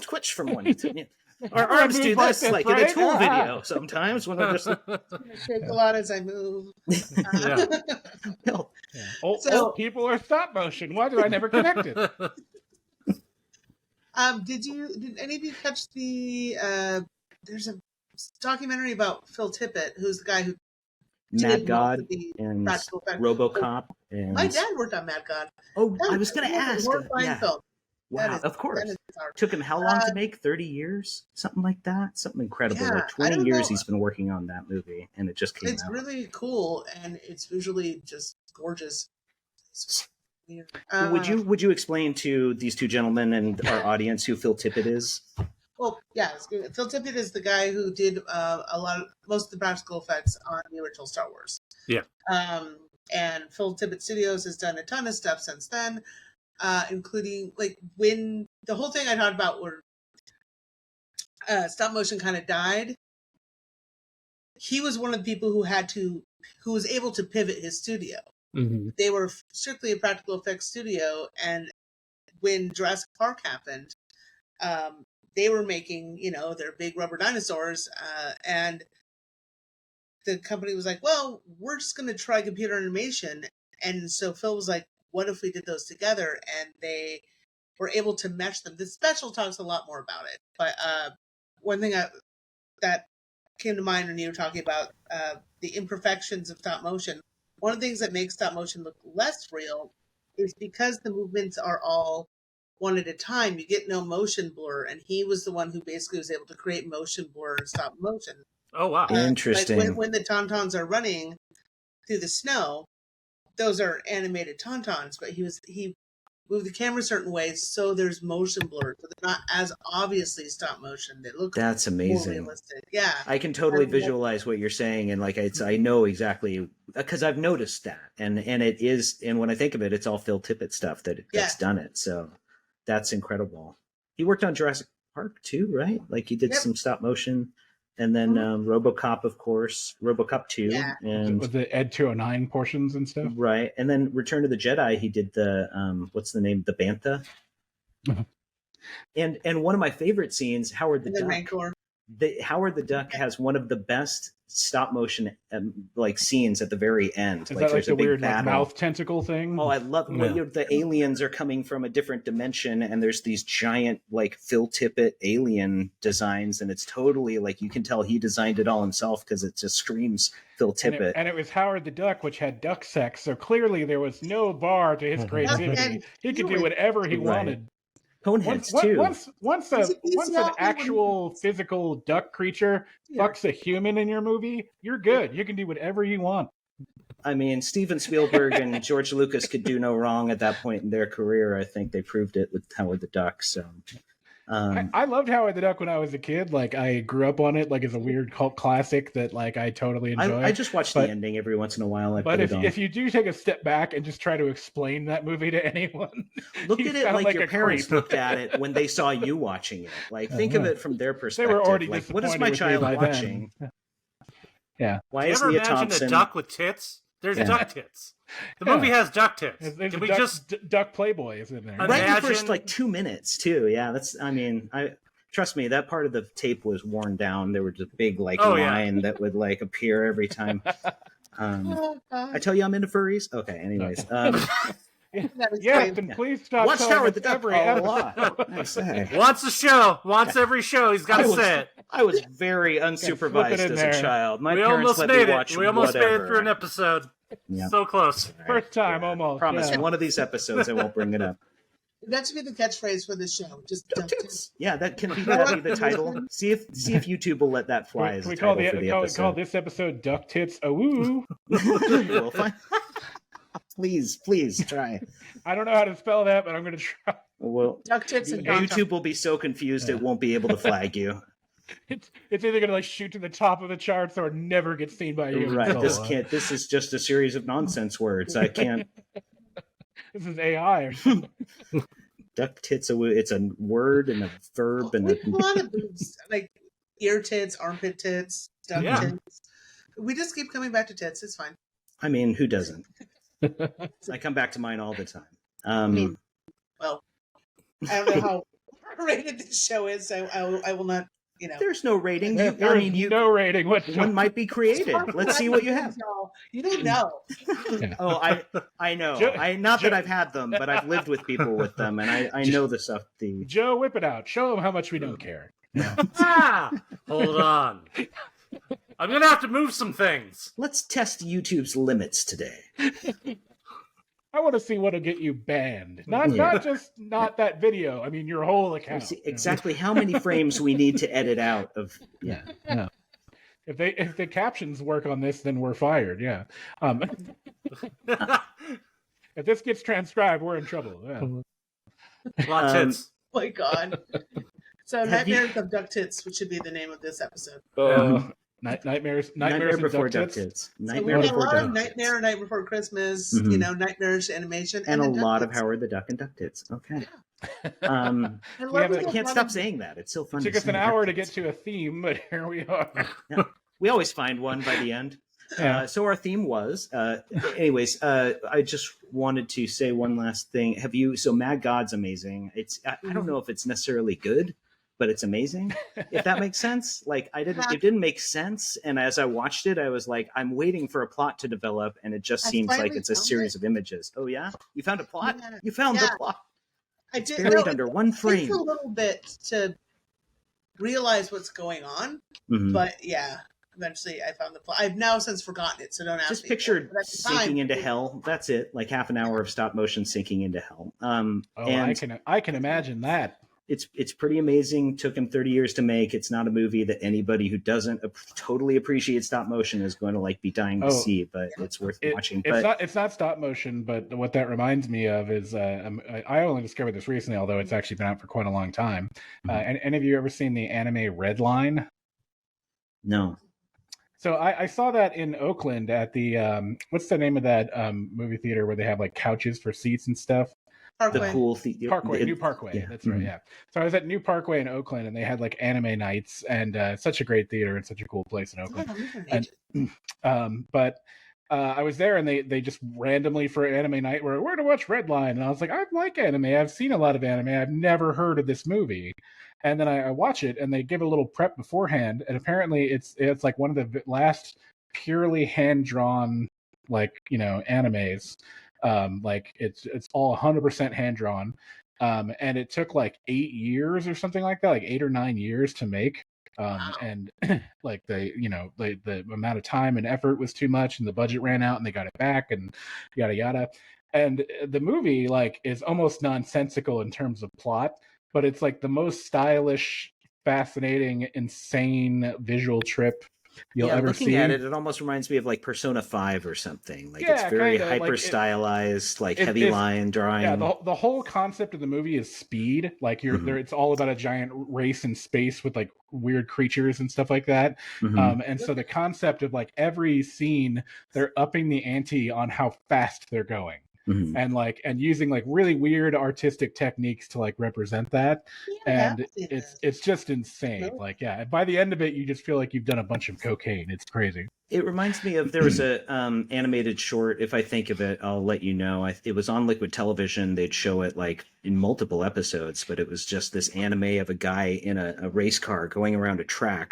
twitch from one to the Our arms do this like in a Tool video sometimes when I'm just shake a lot as I move. Old people are stop motion. Why did I never connect it? Did any of you catch there's a documentary about Phil Tippett, who's the guy who Mad God and RoboCop. And my dad worked on Mad God. Oh, I was going to ask. Film. Wow, of course. Took him how long to make? 30 years? Something like that? Something incredible. Like 20 years he's been working on that movie, and it just came out. It's really cool, and it's visually just gorgeous. Would you explain to these two gentlemen and our audience who Phil Tippett is? Well, yeah, Phil Tippett is the guy who did most of the practical effects on the original Star Wars. Yeah. And Phil Tippett Studios has done a ton of stuff since then, including like when the whole thing I talked about where stop motion kind of died. He was one of the people who was able to pivot his studio. Mm-hmm. They were strictly a practical effects studio, and when Jurassic Park happened, they were making, their big rubber dinosaurs, and the company was like, well, we're just going to try computer animation. And so Phil was like, what if we did those together? And they were able to mesh them. The special talks a lot more about it, but one thing that came to mind when you were talking about the imperfections of stop motion. One of the things that makes stop motion look less real is because the movements are all one at a time, you get no motion blur. And he was the one who basically was able to create motion blur and stop motion. Oh, wow. Interesting. Like when the Tauntauns are running through the snow, those are animated Tauntauns, but he moved the camera a certain way so there's motion blur. So they're not as obviously stop motion. They look That's amazing. more realistic. Yeah. I can totally visualize what you're saying, and I know exactly because I've noticed that. And it is, and when I think of it, it's all Phil Tippett stuff that's done it. So that's incredible. He worked on Jurassic Park too, right? Like he did some stop motion. And then RoboCop, of course, RoboCop 2. Yeah. And with the Ed 209 portions and stuff. Right. And then Return of the Jedi, he did the, what's the name? The Bantha And one of my favorite scenes, Howard the And then Duck. Rancor. Howard the Duck has one of the best stop motion like scenes at the very end. Is that like there's the a big weird like, battle. mouth tentacle thing? Oh, I love when the aliens are coming from a different dimension, and there's these giant like Phil Tippett alien designs, and it's totally like you can tell he designed it all himself because it just screams Phil Tippett. And it was Howard the Duck, which had duck sex, so clearly there was no bar to his creativity. He could do whatever he wanted. Coneheads too. Once an actual physical duck creature fucks a human in your movie, you're good. You can do whatever you want. I mean, Steven Spielberg and George Lucas could do no wrong at that point in their career. I think they proved it with Howard the Duck. So, I loved Howard the Duck when I was a kid. Like I grew up on it, like as a weird cult classic that like I totally enjoy. I just watch the ending every once in a while. But if you do take a step back and just try to explain that movie to anyone, look at it like your parents looked at it when they saw you watching it. Like think of it from their perspective. They were already like, what is my child watching? Yeah. Why you is ever Leah imagine Thompson a duck with tits? There's duck tits. The movie has duck tits. There's Can we duck, just duck Playboy is in there? right in the first like 2 minutes too? Yeah, that's. I mean, trust me, that part of the tape was worn down. There was a big like line that would like appear every time. I tell you, I'm into furries. Okay, anyways. Yes, and please stop. Watch Howard the Duck every a episode. lot. I say. Wants a show. Wants every show. He's got to say it. I was very unsupervised as a child. My we parents almost let made me it. watch We almost made it whatever. through an episode. Yeah. So close. First time, almost. Promise. One of these episodes, I won't bring it up. That should be the catchphrase for this show. Just duck tits. Yeah, that can be the title. See if YouTube will let that fly as a title for the episode. Call this episode "Duck Tits." Oh, woo! We'll find... Please try. I don't know how to spell that, but I'm going to try. Well, duck tits and YouTube will be so confused it won't be able to flag you. It's either going to like shoot to the top of the charts or never get seen by you. Right. This is just a series of nonsense words. I can't. This is AI or something. Duck tits. It's a word and a verb and a lot of boobs, like ear tits, armpit tits, duck tits. We just keep coming back to tits. It's fine. I mean, who doesn't? I come back to mine all the time. Well, I don't know how rated this show is, so I will not. There's no rating. No rating. One might be created. Let's see what you have. You don't know. Oh, I know. Not that I've had them, but I've lived with people with them, and I know the stuff. Joe, whip it out. Show them how much we don't care. Hold on. I'm gonna have to move some things. Let's test YouTube's limits today. I want to see what'll get you banned. Not that video. I mean, your whole account. See exactly how many frames we need to edit out of. Yeah. If the captions work on this, then we're fired. Yeah. If this gets transcribed, we're in trouble. Yeah. Lot tits. Oh my God. So Nightmares of Duck Tits, which should be the name of this episode. Nightmares Before Duck Tits. Nightmare Before Duck Tits. Nightmare, Night Before Christmas, Nightmares animation. And a lot of Howard the Duck and Duck Tits. Okay. I can't stop saying that. It's so fun. It took us an hour to get to a theme, but here we are. Yeah. We always find one by the end. So our theme was, anyways, I just wanted to say one last thing. So Mad God's amazing. I don't know if it's necessarily good, but it's amazing, if that makes sense. Like it didn't make sense. And as I watched it, I was like, I'm waiting for a plot to develop. And it just seems like it's a series of images. Oh yeah. You found a plot? Yeah. You found the plot. It's buried under one frame. It takes a little bit to realize what's going on, but eventually I found the plot. I've now since forgotten it, so don't ask me. Just picture sinking into hell. That's it. Like half an hour of stop motion sinking into hell. And I can imagine that. It's pretty amazing. Took him 30 years to make. It's not a movie that anybody who doesn't totally appreciate stop motion is going to be dying to see, but it's worth watching. It's not stop motion, but what that reminds me of is I only discovered this recently, although it's actually been out for quite a long time. Any of you ever seen the anime Red Line? No. So I saw that in Oakland at the what's the name of that movie theater where they have like couches for seats and stuff? Parkway. The cool New Parkway. Yeah. That's right. Yeah. So I was at New Parkway in Oakland, and they had like anime nights, and such a great theater and such a cool place in Oakland. But I was there and they just randomly for anime night we're going to watch Redline, and I was like, I like anime. I've seen a lot of anime. I've never heard of this movie. And then I watch it, and they give a little prep beforehand, and apparently it's like one of the last purely hand drawn animes. Like it's all 100% hand drawn, and it took like 8 years or something like that, like 8 or 9 years to make. And like the amount of time and effort was too much, and the budget ran out, and they got it back, and yada yada. And the movie like is almost nonsensical in terms of plot, but it's like the most stylish, fascinating, insane visual trip you'll ever looking see. at it almost reminds me of like Persona 5 or something. Like it's very kinda, hyper stylized, like heavy line drawing. Yeah, the whole concept of the movie is speed. Like you're there, it's all about a giant race in space with like weird creatures and stuff like that. And so the concept of like every scene, they're upping the ante on how fast they're going. And using like really weird artistic techniques to like represent that. And it's just insane. Really? Like, yeah, by the end of it, you just feel like you've done a bunch of cocaine. It's crazy. It reminds me of, there was a animated short. If I think of it, I'll let you know. It was on Liquid Television. They'd show it like in multiple episodes, but it was just this anime of a guy in a race car going around a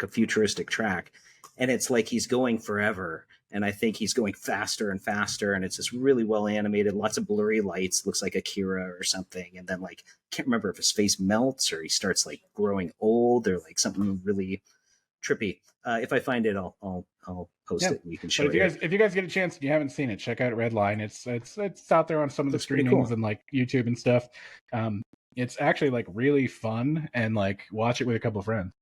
futuristic track. And it's like he's going forever. And I think he's going faster and faster. And it's just really well animated, lots of blurry lights, looks like Akira or something. And then like, can't remember if his face melts or he starts like growing old or like something really trippy. If I find it, I'll post it and you can show it. If you guys get a chance and you haven't seen it, check out Redline. It's out there on some of the streamings and like YouTube and stuff. It's actually like really fun, and like watch it with a couple of friends.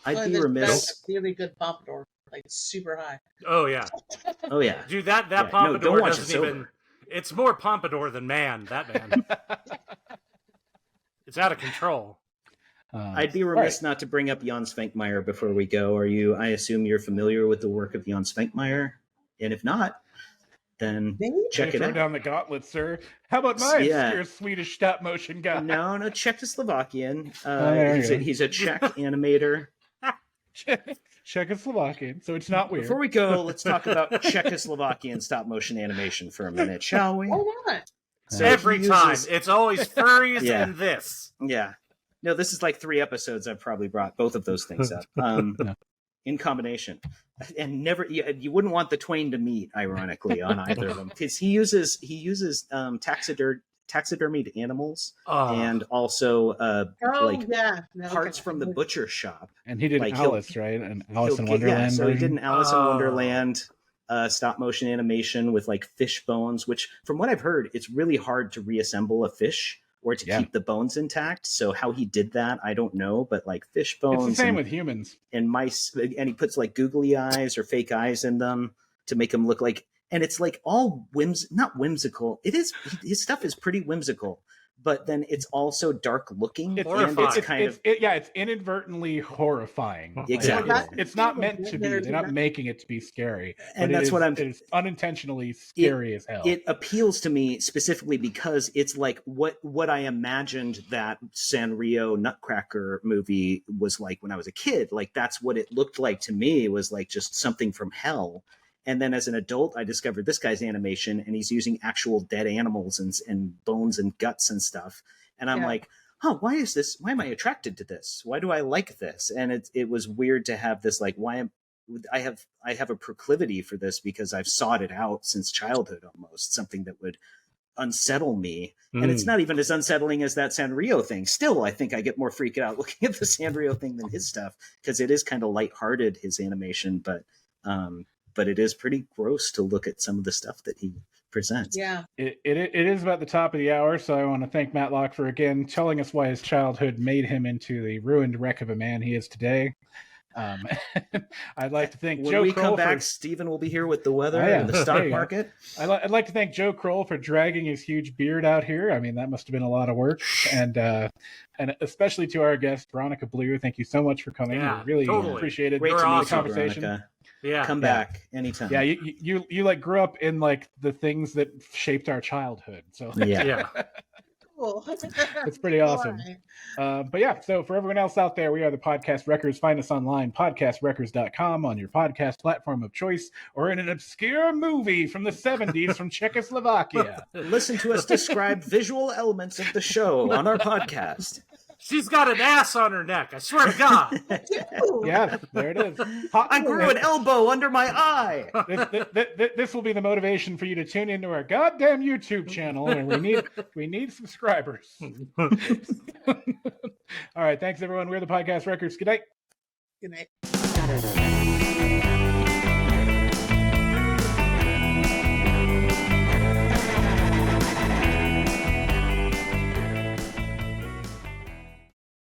I'd be remiss. Really good pompadour, like super high. Oh yeah, oh yeah, dude. That pompadour doesn't even. It's more pompadour than man. That man. It's out of control. I'd be remiss not to bring up Jan Svankmajer before we go. I assume you're familiar with the work of Jan Svankmajer, and if not, then check it out. Throw down the gauntlet, sir. How about mine? You're a Swedish stop motion guy. No, Czechoslovakian. He's a Czech animator. Czechoslovakian, so it's not weird. Before we go, let's talk about Czechoslovakian stop motion animation for a minute, shall we? Why not? So every time, it's always furries and this. Yeah. No, this is like 3 episodes. I've probably brought both of those things up in combination, and never. You wouldn't want the twain to meet, ironically, on either of them, because he uses taxidermied animals and also parts from the butcher shop. And he did like Alice, right? And Alice in Wonderland. Yeah, so he did an Alice in Wonderland stop motion animation with like fish bones, which from what I've heard, it's really hard to reassemble a fish or to keep the bones intact. So how he did that, I don't know, but like fish bones. It's the same with humans. And mice, and he puts like googly eyes or fake eyes in them to make them look like, and it's like all not whimsical. It is, his stuff is pretty whimsical, but then it's also dark looking. It's inadvertently horrifying. Exactly. It's not meant to be. They're not making it to be scary. And that's it is unintentionally scary as hell. It appeals to me specifically because it's like what I imagined that Sanrio Nutcracker movie was like when I was a kid. Like that's what it looked like to me. It was like just something from hell. And then as an adult, I discovered this guy's animation, and he's using actual dead animals and bones and guts and stuff. And I'm like, why is this? Why am I attracted to this? Why do I like this? And it was weird to have this, like, I have a proclivity for this because I've sought it out since childhood, almost something that would unsettle me. And it's not even as unsettling as that Sanrio thing. Still, I think I get more freaked out looking at the Sanrio thing than his stuff, because it is kind of lighthearted, his animation, but it is pretty gross to look at some of the stuff that he presents. Yeah. It is about the top of the hour, so I want to thank Matlock for, again, telling us why his childhood made him into the ruined wreck of a man he is today. I'd like to thank Joe Kroll. When we come back, Stephen will be here with the weather and the stock market. I'd like to thank Joe Kroll for dragging his huge beard out here. I mean, that must have been a lot of work. And especially to our guest, Bronica Blue, thank you so much for coming. Yeah, we really appreciate it. Great to meet you, conversation. Bronica. Yeah, come back anytime. Yeah, you like grew up in like the things that shaped our childhood. So yeah. cool. It's pretty awesome. But yeah, so for everyone else out there, we are the Podcast Records. Find us online, podcastrecords.com, on your podcast platform of choice, or in an obscure movie from the 70s from Czechoslovakia. Listen to us describe visual elements of the show on our podcast. She's got an ass on her neck. I swear to God. Yeah, there it is. I grew an elbow under my eye. This will be the motivation for you to tune into our goddamn YouTube channel, and we need subscribers. All right, thanks everyone. We're the Podcast Records. Good night. Good night.